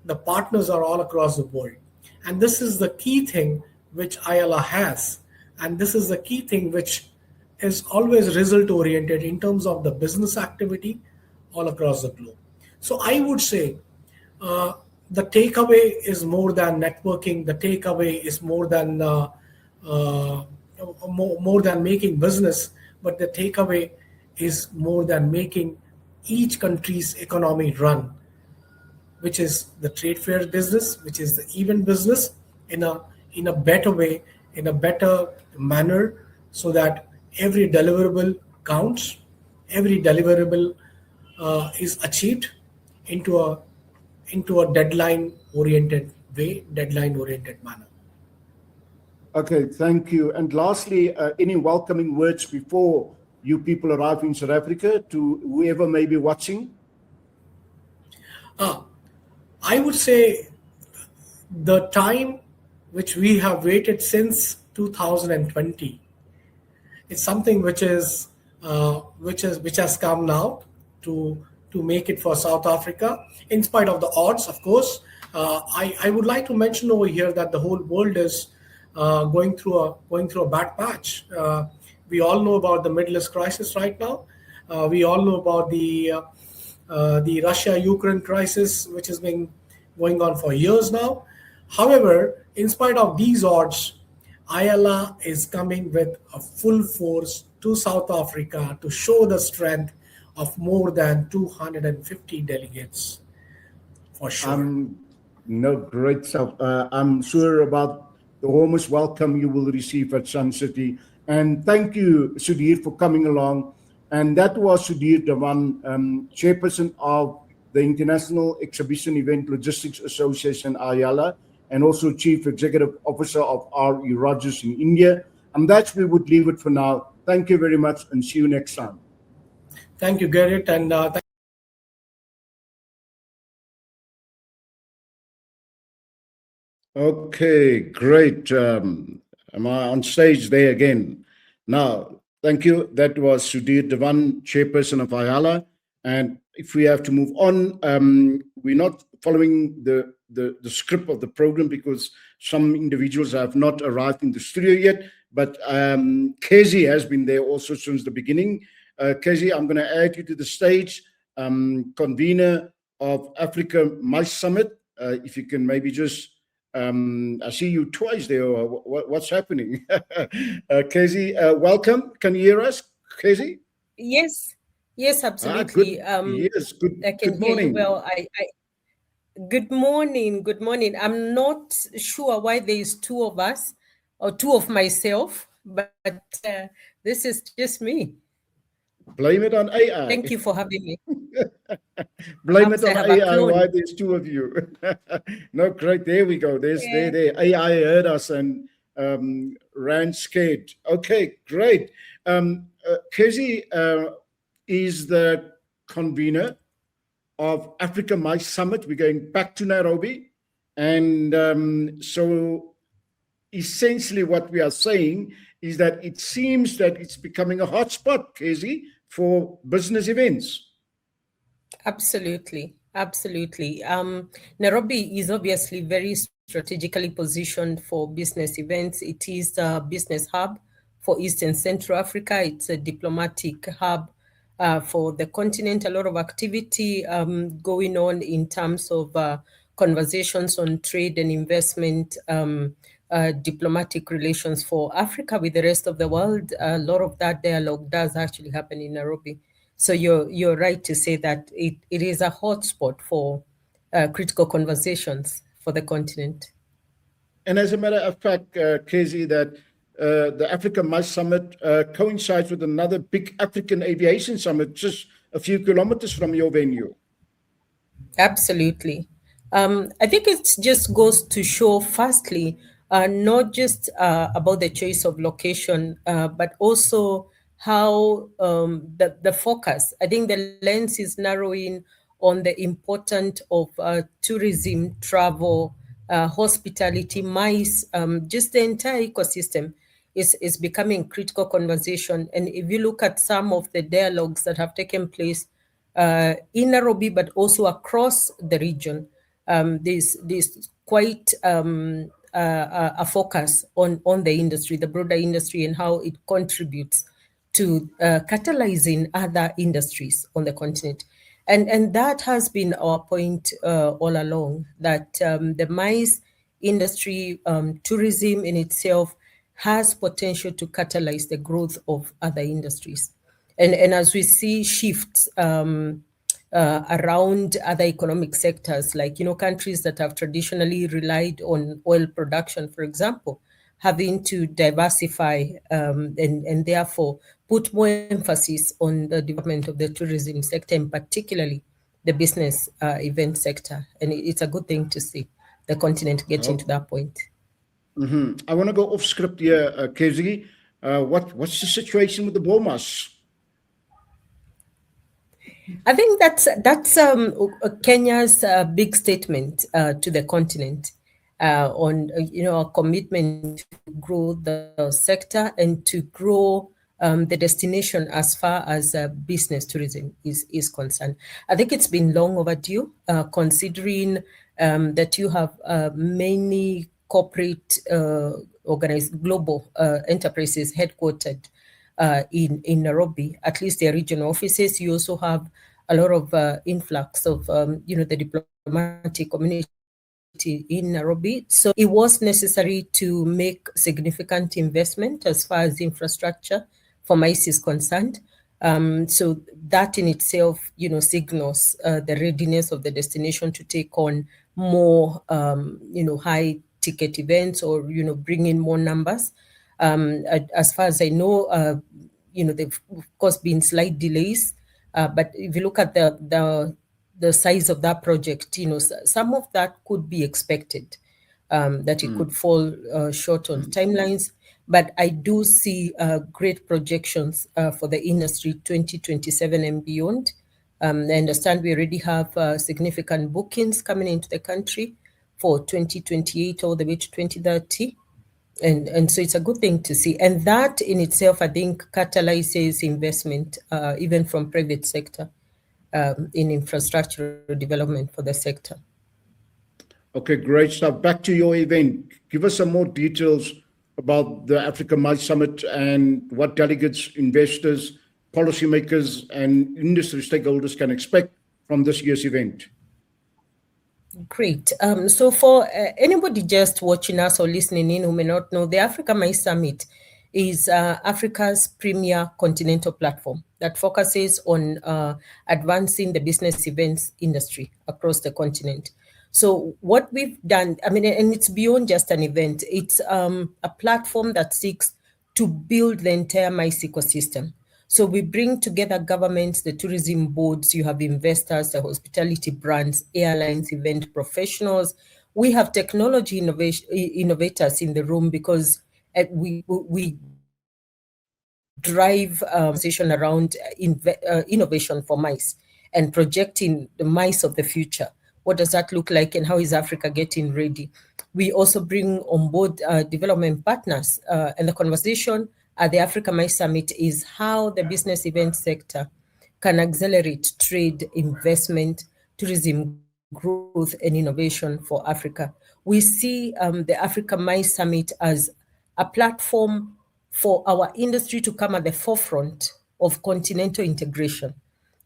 The partners are all across the world. And this is the key thing which ILA has. And this is the key thing which is always result oriented in terms of the business activity all across the globe. So I would say the takeaway is more than networking. The takeaway is more than making business, but the takeaway is more than making each country's economy run, which is the trade fair business, which is the event business, in a better way, in a better manner, so that every deliverable counts, every deliverable is achieved into a deadline oriented way, deadline oriented manner. Okay, thank you. And lastly, any welcoming words before you people arrive in South Africa to whoever may be watching? I would say the time which we have waited since 2020, it's something which has come now to make it for South Africa, in spite of the odds, of course. I would like to mention over here that the whole world is going through a bad patch. We all know about the Middle East crisis right now. We all know about the Russia-Ukraine crisis, which has been going on for years now. However, in spite of these odds, ILA is coming with a full force to South Africa to show the strength of more than 250 delegates, for sure. No, great stuff. I'm sure about the warmest welcome you will receive at Sun City. And thank you, Sudhir, for coming along. And that was Sudhir Dhawan, chairperson of the International Exhibition Event Logistics Association, IALA, and also Chief Executive Officer of R.E. Rogers in India. And that's where we would leave it for now. Thank you very much and see you next time. Thank you, Garrett. And Okay, great. Am I on stage there again? Now, thank you. That was Sudhir Dhawan, chairperson of IALA. And if we have to move on, we're not following the script of the program because some individuals have not arrived in the studio yet. But Kezi has been there also since the beginning. Kezi, I'm going to add you to the stage, convener of Africa MICE Summit. If you can maybe just, I see you twice there. What's happening? Kezi, welcome. Can you hear us, Kezi? Yes, absolutely. Yes, I can good morning. hear you well. Good morning. I'm not sure why there is two of us or two of myself, but this is just me. Blame it on AI. Thank you for having me. Blame it on AI. Why there's two of you? No, great. There we go. There. AI heard us and ran scared. Okay, great. Kezi is the convener of Africa MICE Summit. We're going back to Nairobi. And so essentially what we are saying is that it seems that it's becoming a hotspot, Kezi, for business events. Absolutely. Nairobi is obviously very strategically positioned for business events. It is a business hub for East and Central Africa. It's a diplomatic hub for the continent. A lot of activity going on in terms of conversations on trade and investment, diplomatic relations for Africa with the rest of the world. A lot of that dialogue does actually happen in Nairobi. So you're right to say that it is a hotspot for critical conversations for the continent. And as a matter of fact, Kezi, that the Africa MICE Summit coincides with another big African aviation summit just a few kilometers from your venue. Absolutely. I think it just goes to show, firstly, not just about the choice of location, but also how the focus, I think the lens is narrowing on the importance of tourism, travel, hospitality, MICE, just the entire ecosystem is becoming critical conversation. And if you look at some of the dialogues that have taken place in Nairobi, but also across the region, there's quite a focus on the industry, the broader industry, and how it contributes to catalyzing other industries on the continent. And that has been our point all along, that the MICE industry, tourism in itself, has potential to catalyze the growth of other industries. And as we see shifts around other economic sectors, like, countries that have traditionally relied on oil production, for example, having to diversify and therefore put more emphasis on the development of the tourism sector, and particularly the business event sector. And it's a good thing to see the continent getting to that point. I want to go off script here, Kezi. What's the situation with the Bomas? I think that's Kenya's big statement to the continent on our commitment to grow the sector and to grow the destination as far as business tourism is concerned. I think it's been long overdue, considering that you have many corporate organized global enterprises headquartered in Nairobi, at least their regional offices. You also have a lot of influx of the diplomatic community in Nairobi. So it was necessary to make significant investment as far as infrastructure for MICE is concerned. So that in itself, signals the readiness of the destination to take on more, high ticket events, or bring in more numbers. As far as I know, there've of course been slight delays, but if you look at the size of that project, some of that could be expected, that it could fall short on timelines. But I do see great projections for the industry 2027 and beyond. I understand we already have significant bookings coming into the country for 2028 all the way to 2030. And so it's a good thing to see. And that in itself, I think, catalyzes investment, even from private sector, in infrastructure development for the sector. Okay, great stuff. Back to your event. Give us some more details about the Africa MICE Summit and what delegates, investors, policymakers, and industry stakeholders can expect from this year's event. Great. So for anybody just watching us or listening in who may not know, the Africa MICE Summit is Africa's premier continental platform that focuses on advancing the business events industry across the continent. So what we've done, and it's beyond just an event, it's a platform that seeks to build the entire MICE ecosystem. So we bring together governments, the tourism boards, you have investors, the hospitality brands, airlines, event professionals. We have technology innovators in the room, because we drive conversation around innovation for MICE and projecting the MICE of the future. What does that look like, and how is Africa getting ready? We also bring on board development partners, and the conversation at the Africa MICE Summit is how the business event sector can accelerate trade, investment, tourism growth, and innovation for Africa. We see the Africa MICE Summit as a platform for our industry to come at the forefront of continental integration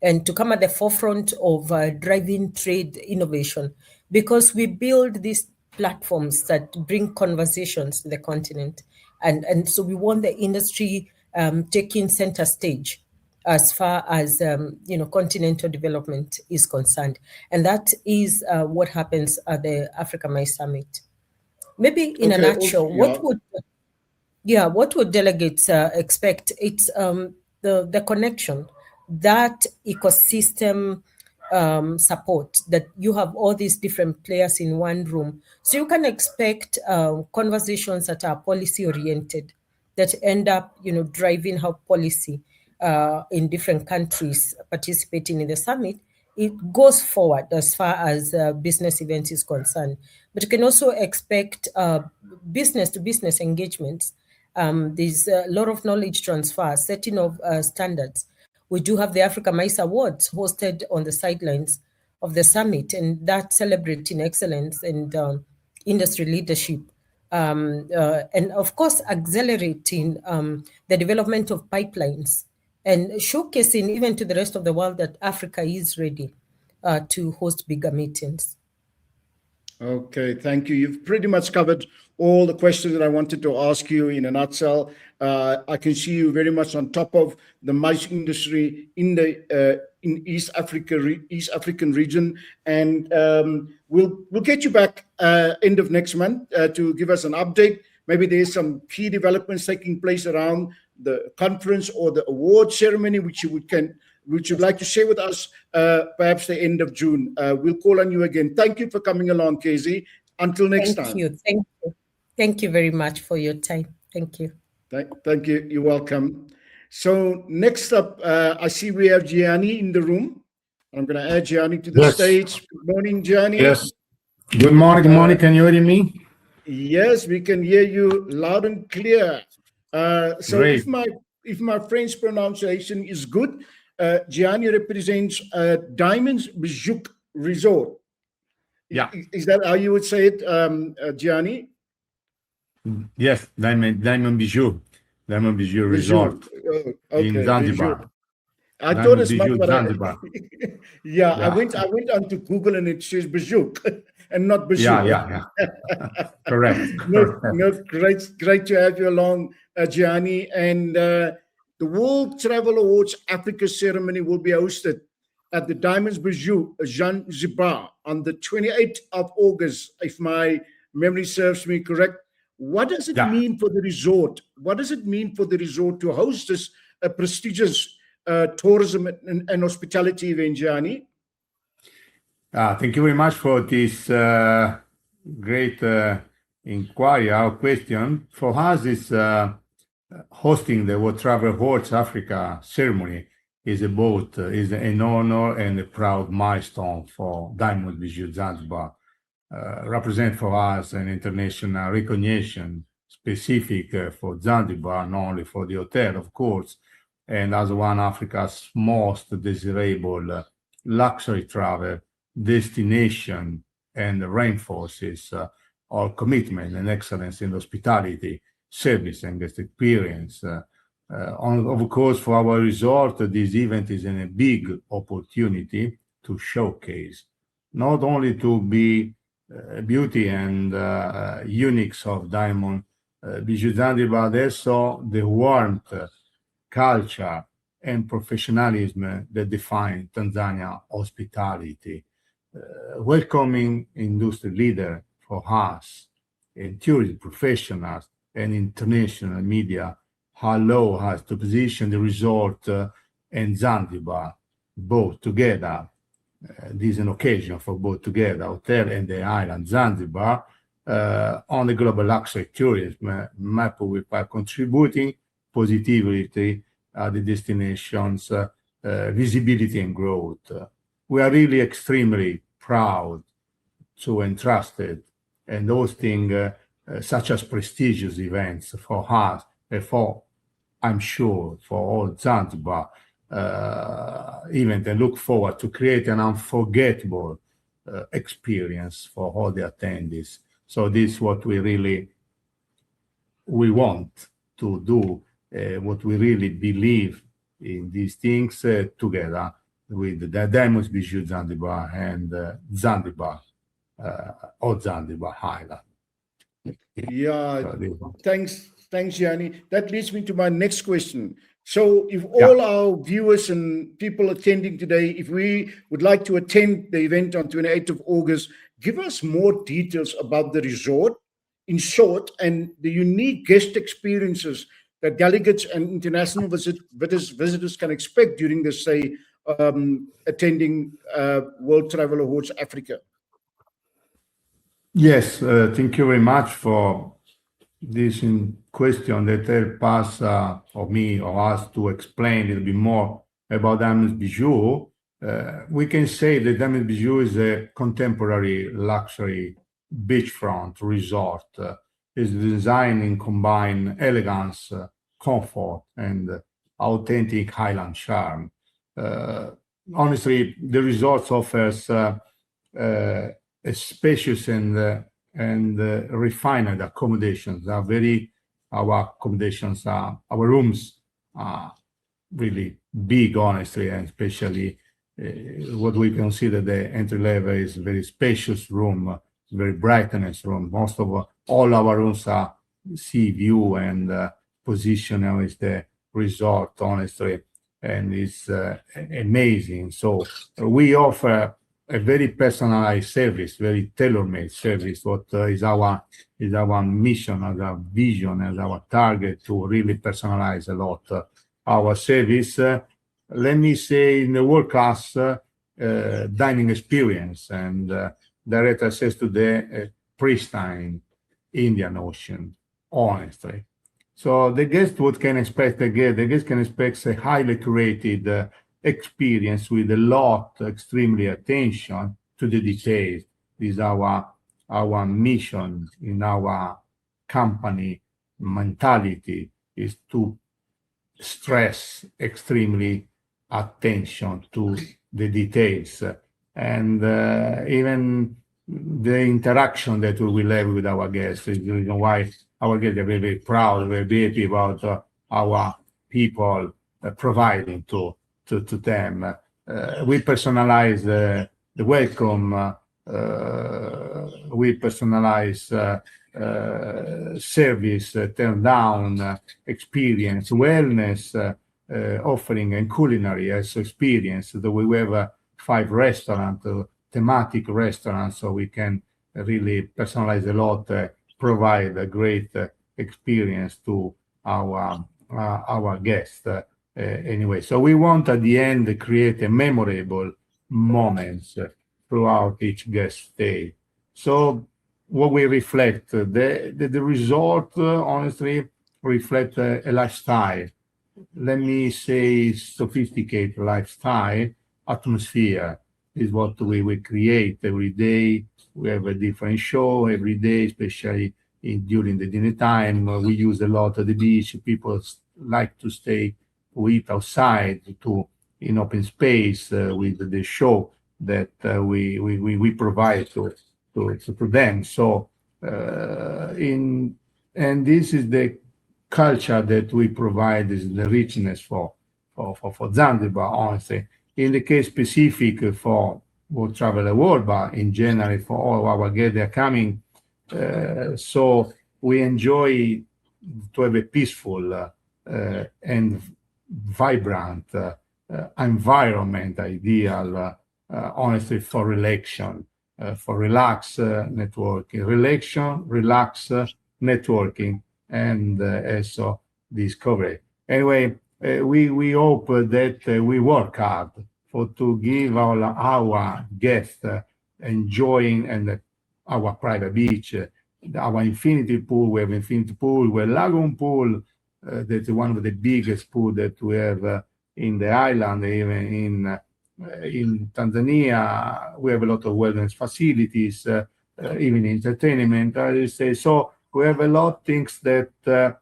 and to come at the forefront of driving trade innovation, because we build these platforms that bring conversations to the continent. And so we want the industry taking center stage as far as continental development is concerned. And that is what happens at the Africa MICE Summit. Maybe in a nutshell, what would delegates expect? It's the connection, that ecosystem support, that you have all these different players in one room. So you can expect conversations that are policy oriented, that end up, driving how policy in different countries participating in the summit, it goes forward as far as business events is concerned. But you can also expect business to business engagements. There's a lot of knowledge transfer, setting of standards. We do have the Africa MICE Awards hosted on the sidelines of the summit, and that celebrating excellence and industry leadership. And of course, accelerating the development of pipelines and showcasing even to the rest of the world that Africa is ready to host bigger meetings. Okay, thank you. You've pretty much covered all the questions that I wanted to ask you in a nutshell. I can see you very much on top of the MICE industry in the East African region, and we'll get you back end of next month to give us an update. Maybe there's some key developments taking place around the conference or the award ceremony, which you'd like to share with us, perhaps the end of June. We'll call on you again. Thank you for coming along, Casey. Until next time. Thank you very much for your time. Thank you. Thank you. You're welcome. So next up, I see we have Gianni in the room. I'm going to add Gianni to the stage. Good morning, Gianni. Yes. Good morning. Good morning. Can you hear me? Yes, we can hear you loud and clear. So Great. if my French pronunciation is good, Gianni represents Diamonds Bezoek Resort. Yeah. Is that how you would say it, Gianni? Yes, Diamond Bezoek Resort in Zanzibar. I thought it's much Zanzibar. Yeah, I went onto Google and it says Bezoek and not Bezoek. Yeah. Correct. No, great to have you along, Gianni. And the World Travel Awards Africa ceremony will be hosted at the Diamonds Bezoek Zanzibar on the 28th of August, if my memory serves me correct. What does it mean for the resort? What does it mean for the resort to host this prestigious tourism and hospitality event, Gianni? Thank you very much for this great inquiry, our question. For us, it's hosting the World Travel Awards Africa ceremony is an honor and a proud milestone for Diamond Bezoek Zanzibar. Represent for us an international recognition specific for Zanzibar, not only for the hotel, of course, and as one of Africa's most desirable luxury travel destination, and reinforces our commitment and excellence in hospitality, service, and guest experience. Of course, for our resort, this event is a big opportunity to showcase not only to be beauty and uniques of Diamond Bezoek Zanzibar, but also the warmth, culture, and professionalism that define Tanzania hospitality. Welcoming industry leader for us, and tourism professionals and international media allow us to position the resort and Zanzibar both together. This is an occasion for both together, hotel and the island Zanzibar, on the global luxury tourism map, by contributing positively to the destination's visibility and growth. We are really extremely proud to entrusted and hosting such as prestigious events for us and for, I'm sure, for all Zanzibar event, and look forward to create an unforgettable experience for all the attendees. So this is what we want to do what we really believe in these things together with the Diamonds Bijou Zanzibar and Zanzibar or Zanzibar Island. Yeah, thanks, Yanni. That leads me to my next question. So if all our viewers and people attending today, if we would like to attend the event on 28th of August, give us more details about the resort, in short, and the unique guest experiences that delegates and international visitors can expect during the stay attending World Travel Awards Africa. Yes, thank you very much for this question that help us, or me, or us to explain a little bit more about Diamonds Bijou. We can say that Diamonds Bijou is a contemporary luxury beachfront resort. It's designed and combine elegance, comfort, and authentic Highland charm. Honestly, the resort offers a spacious and refined accommodations. Our accommodations our rooms are really big, honestly, and especially what we consider the entry level is very spacious room, very brightness room. Most of all our rooms are sea view and position is the resort, honestly, and it's amazing. So we offer a very personalized service, very tailor-made service. What is our mission, as our vision, as our target to really personalize a lot our service. Let me say, in the world-class dining experience and direct access to the pristine Indian Ocean, honestly. So the guest, what can expect again? The guest can expect a highly curated experience with a lot, extremely attention to the details. This is our mission in our company mentality, is to stress extremely attention to the details, and even the interaction that we will have with our guests is the reason why our guests are very, very proud, very happy about our people providing to them. We personalize the welcome, we personalize service, turn down experience, wellness offering, and culinary as experience. We have 5 restaurants, thematic restaurants, so we can really personalize a lot, provide a great experience to our guests. Anyway, so we want at the end to create a memorable moments throughout each guest stay. So what we reflect, the resort honestly reflect a lifestyle. Let me say sophisticated lifestyle. Atmosphere is what we create every day. We have a different show every day, especially during the dinner time. We use a lot of the beach. People like to stay, to eat outside, in open space with the show that we provide to them. So and this is the culture that we provide, is the richness for Zanzibar, honestly. In the case specific for World Travel Award, but in general for all our guests that are coming, so we enjoy to have a peaceful and vibrant environment, ideal, honestly, for relaxation, for networking, networking, and also discovery. Anyway, we hope that we work hard to give our guests enjoying and our private beach, our infinity pool. We have infinity pool, we have lagoon pool. That's one of the biggest pool that we have in the island. Even in Tanzania, we have a lot of wellness facilities, even entertainment. I say so. We have a lot of things that are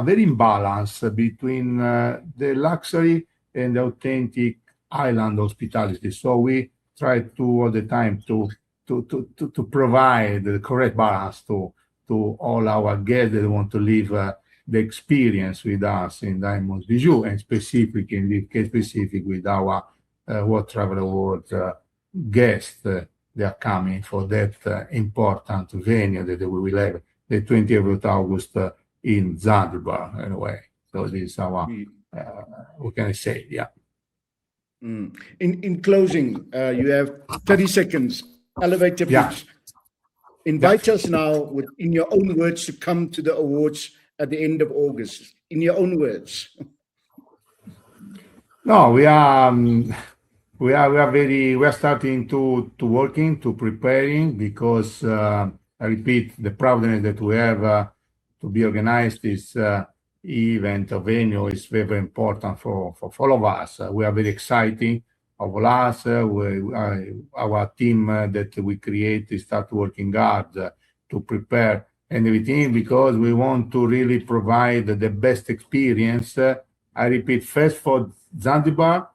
very in balance between the luxury and the authentic island hospitality. So we try to all the time to provide the correct balance to to all our guests that want to live the experience with us in Diamonds Bijou, and specific, in this case specific, with our World Travel Awards guests. They are coming for that important venue that we will have the 20th of August in Zanzibar, anyway. So this is our, what can I say? Yeah. In closing, you have 30 seconds. Elevator pitch. Invite us now, in your own words, to come to the awards at the end of August. In your own words. No, we are starting to working, to preparing, because I repeat, the proudness that we have to be organized this event or venue is very important for all of us. We are very exciting. Of us, our team that we create start working hard to prepare and everything, because we want to really provide the best experience. I repeat, first for Zanzibar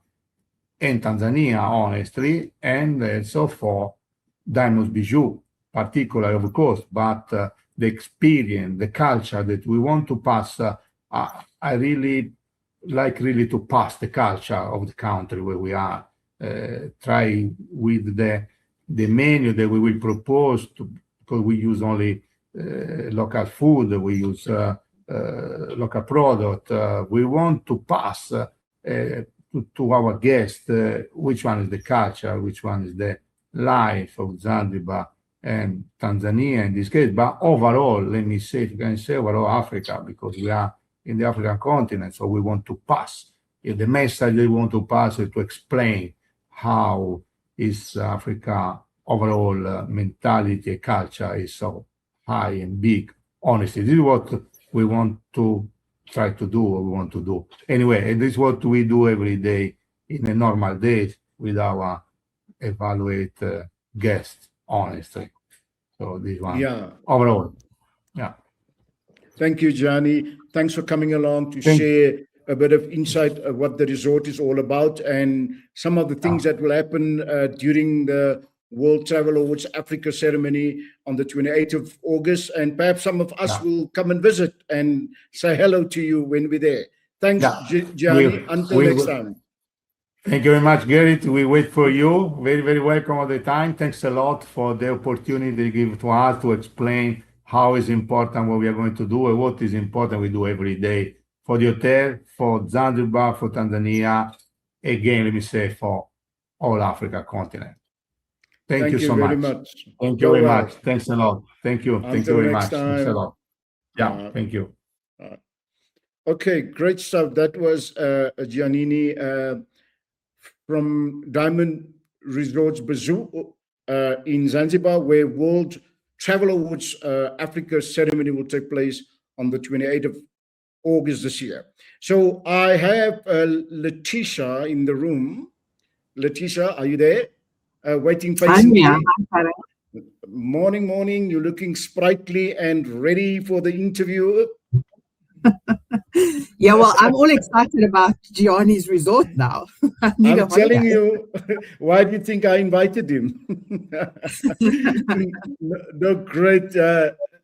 and Tanzania, honestly, and also for Diamonds Bijou, particularly, of course, but the experience, the culture that we want to pass, I really like to pass the culture of the country where we are. Try with the menu that we will propose, because we use only local food, we use local product. We want to pass to our guests which one is the culture, which one is the life of Zanzibar and Tanzania in this case. But overall, let me say, if you can say overall Africa, because we are in the African continent, so we want to pass. The message they want to pass is to explain how is Africa overall mentality, culture is so high and big. Honestly, this is what we want to try to do, what we want to do. Anyway, and this is what we do every day in a normal day with our evaluate guests, honestly. So this one, overall, Thank you, Gianni. Thanks for coming along to share a bit of insight of what the resort is all about and some of the things that will happen during the World Travel Awards Africa ceremony on the 28th of August. And perhaps some of us will come and visit and say hello to you when we're there. Thanks, Gianni. Until next time. Thank you very much, Gerrit. We wait for you. Very, very welcome all the time. Thanks a lot for the opportunity you give to us to explain how is important what we are going to do and what is important we do every day for the hotel, for Zanzibar, for Tanzania, again, let me say, for all Africa continent. Thank you so much. Thank you very much. Thanks a lot. Thank you. Thank you very much. Thanks a lot. Yeah, thank you. Okay, great stuff. That was Giannini from Diamond Resorts Bijou in Zanzibar, where World Travel Awards Africa ceremony will take place on the 28th of August this year. So I have Letitia in the room. Letitia, are you there? Waiting patiently. Morning. You're looking sprightly and ready for the interview. Yeah, well, I'm all excited about Gianni's resort now. I'm telling you, why do you think I invited him? No, great.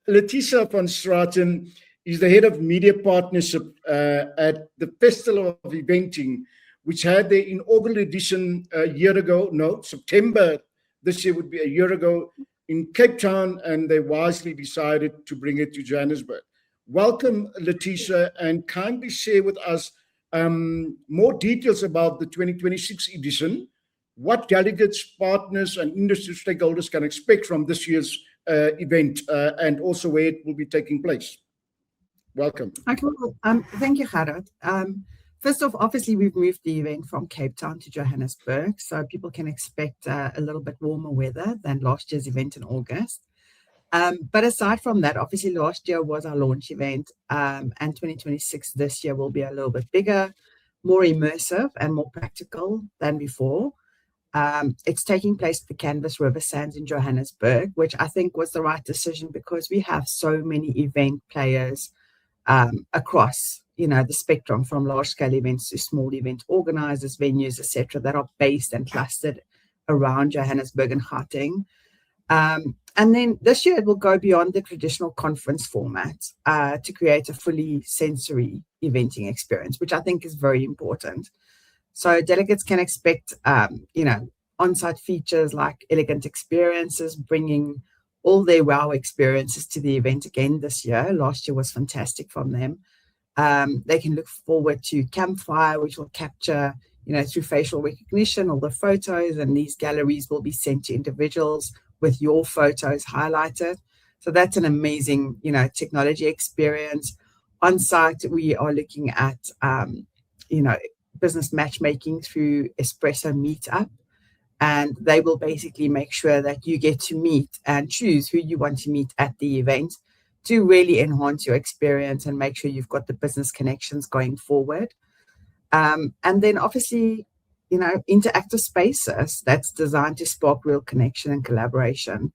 Letitia van Straten is the head of media partnership at the Festival of Eventing, which had their inaugural edition a year ago. No, September this year would be a year ago in Cape Town, and they wisely decided to bring it to Johannesburg. Welcome, Letitia, and kindly share with us more details about the 2026 edition, what delegates, partners, and industry stakeholders can expect from this year's event, and also where it will be taking place. Welcome. Okay, well, thank you, Gerrit. First off, obviously, we've moved the event from Cape Town to Johannesburg, so people can expect a little bit warmer weather than last year's event in August. But aside from that, obviously, last year was our launch event, and 2026 this year will be a little bit bigger, more immersive, and more practical than before. It's taking place at the Canvas River Sands in Johannesburg, which I think was the right decision because we have so many event players across, the spectrum, from large-scale events to small event organizers, venues, etc., that are based and clustered around Johannesburg and Gauteng. And then this year it will go beyond the traditional conference format to create a fully sensory eventing experience, which I think is very important. So delegates can expect, on-site features like elegant experiences, bringing all their wow experiences to the event again this year. Last year was fantastic from them. They can look forward to Campfire, which will capture, through facial recognition, all the photos, and these galleries will be sent to individuals with your photos highlighted. So that's an amazing, technology experience. On site, we are looking at, business matchmaking through Espresso Meetup, and they will basically make sure that you get to meet and choose who you want to meet at the event to really enhance your experience and make sure you've got the business connections going forward. And then obviously, interactive spaces that's designed to spark real connection and collaboration.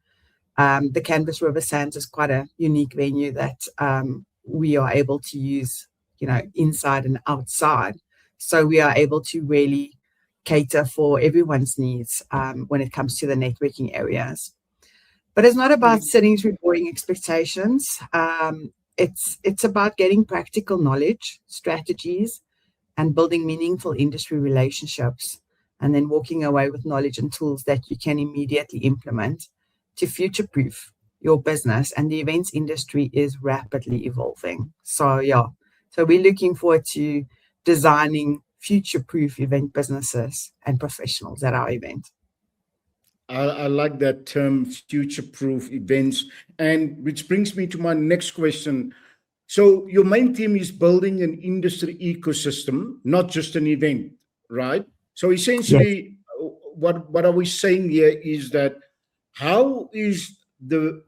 The Canvas River Sands is quite a unique venue that we are able to use, inside and outside. So we are able to really cater for everyone's needs when it comes to the networking areas. But it's not about sitting through boring expectations. It's about getting practical knowledge, strategies, and building meaningful industry relationships, and then walking away with knowledge and tools that you can immediately implement to future-proof your business. And the events industry is rapidly evolving. So we're looking forward to designing future-proof event businesses and professionals at our event. I like that term, future-proof events, and which brings me to my next question. So your main theme is building an industry ecosystem, not just an event, right? So essentially, what are we saying here is that how is the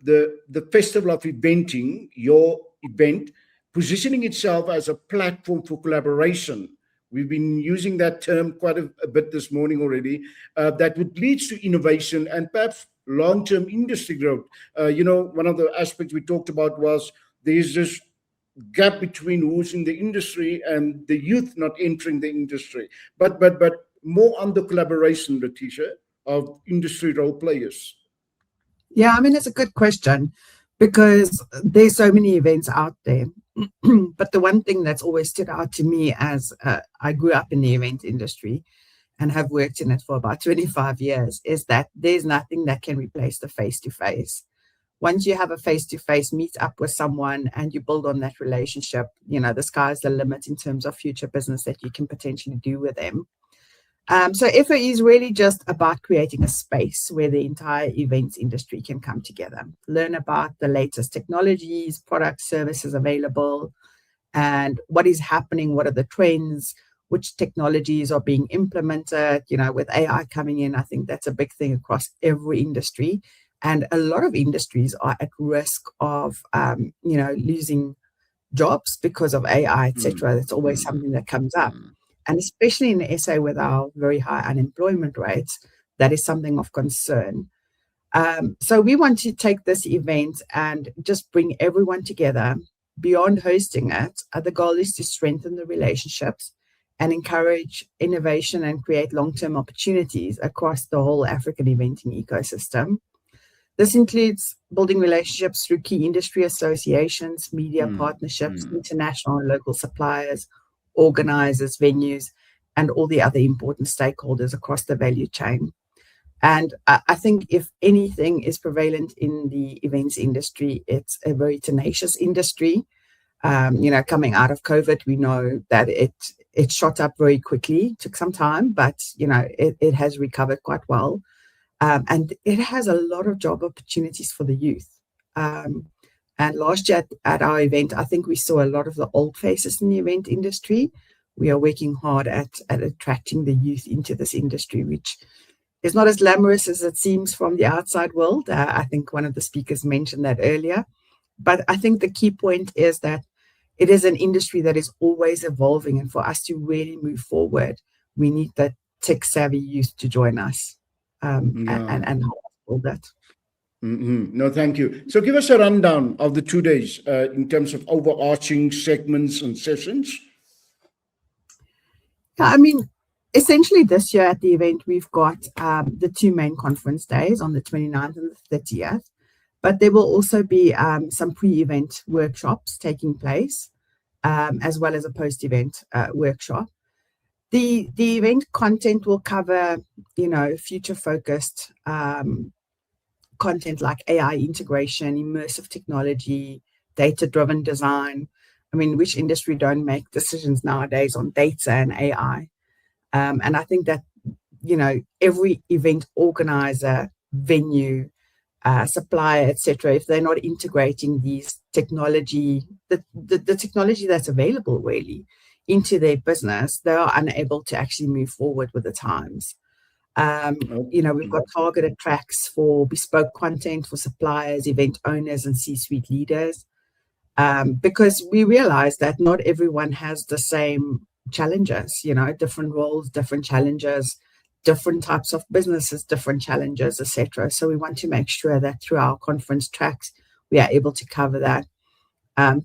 Festival of Eventing, your event, positioning itself as a platform for collaboration? We've been using that term quite a bit this morning already, that would lead to innovation and perhaps long-term industry growth. One of the aspects we talked about was there's this gap between who's in the industry and the youth not entering the industry. But more on the collaboration, Letitia, of industry role players. Yeah, it's a good question because there's so many events out there. But the one thing that's always stood out to me as I grew up in the event industry and have worked in it for about 25 years is that there's nothing that can replace the face-to-face. Once you have a face-to-face meet up with someone and you build on that relationship, the sky's the limit in terms of future business that you can potentially do with them. So FOE is really just about creating a space where the entire events industry can come together, learn about the latest technologies, products, services available, and what is happening, what are the trends, which technologies are being implemented. With AI coming in, I think that's a big thing across every industry. And a lot of industries are at risk of, losing jobs because of AI, etc. That's always something that comes up. And especially in SA with our very high unemployment rates, that is something of concern. So we want to take this event and just bring everyone together beyond hosting it. The goal is to strengthen the relationships and encourage innovation and create long-term opportunities across the whole African eventing ecosystem. This includes building relationships through key industry associations, media partnerships, international and local suppliers, organisers, venues, and all the other important stakeholders across the value chain. And I think if anything is prevalent in the events industry, it's a very tenacious industry. Coming out of COVID, we know that it shot up very quickly, took some time, but it has recovered quite well. And it has a lot of job opportunities for the youth. And last year at our event, I think we saw a lot of the old faces in the event industry. We are working hard at attracting the youth into this industry, which is not as glamorous as it seems from the outside world. I think one of the speakers mentioned that earlier. But I think the key point is that it is an industry that is always evolving. And for us to really move forward, we need the tech-savvy youth to join us. And all that. No, thank you. So give us a rundown of the 2 days in terms of overarching segments and sessions. Yeah, essentially this year at the event, we've got the 2 main conference days on the 29th and the 30th, but there will also be some pre-event workshops taking place, as well as a post-event workshop. The event content will cover, future-focused content like AI integration, immersive technology, data-driven design. I mean, which industry don't make decisions nowadays on data and AI? And I think that, every event organizer, venue, supplier, etc., if they're not integrating these technology, the technology that's available really into their business, they are unable to actually move forward with the times. We've got targeted tracks for bespoke content for suppliers, event owners, and C-suite leaders, because we realize that not everyone has the same challenges, different roles, different challenges, different types of businesses, different challenges, etc. So we want to make sure that through our conference tracks, we are able to cover that.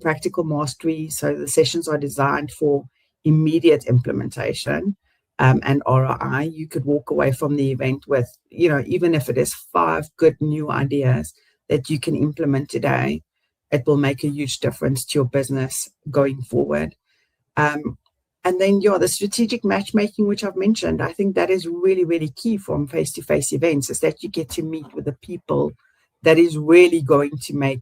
Practical mastery, so the sessions are designed for immediate implementation and ROI. You could walk away from the event with, even if it is 5 good new ideas that you can implement today, it will make a huge difference to your business going forward. And then, the strategic matchmaking, which I've mentioned, I think that is really, really key from face-to-face events, is that you get to meet with the people that is really going to make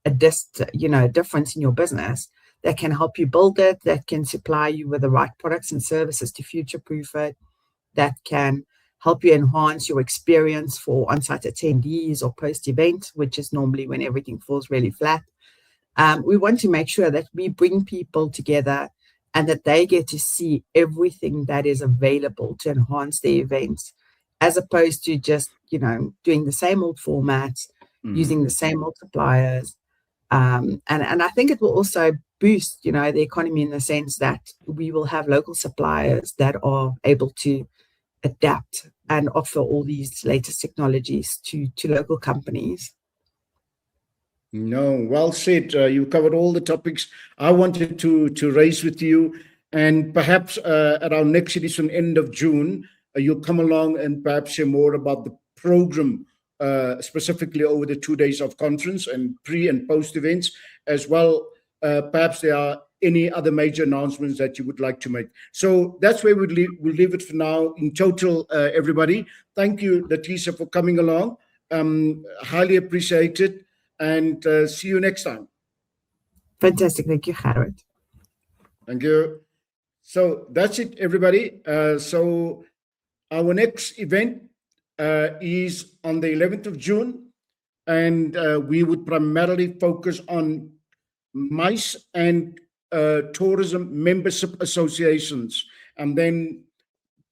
a difference in your business, that can help you build it, that can supply you with the right products and services to future-proof it, that can help you enhance your experience for on-site attendees or post-event, which is normally when everything falls really flat. We want to make sure that we bring people together and that they get to see everything that is available to enhance their events, as opposed to just, doing the same old formats, using the same old suppliers. And I think it will also boost, the economy in the sense that we will have local suppliers that are able to adapt and offer all these latest technologies to local companies. No, well said. You covered all the topics I wanted to raise with you. And perhaps at our next edition, end of June, you'll come along and perhaps share more about the program, specifically over the 2 days of conference and pre and post events as well. Perhaps there are any other major announcements that you would like to make. So that's where we'll leave it for now. In total, everybody, thank you, Leticia, for coming along. Highly appreciated. And see you next time. Fantastic. Thank you, Gerrit. Thank you. So that's it, everybody. So our next event is on the 11th of June, and we would primarily focus on MICE and tourism membership associations. And then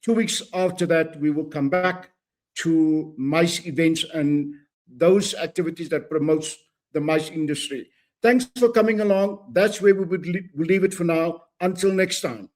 2 weeks after that, we will come back to MICE events and those activities that promotes the MICE industry. Thanks for coming along. That's where we'll leave it for now. Until next time.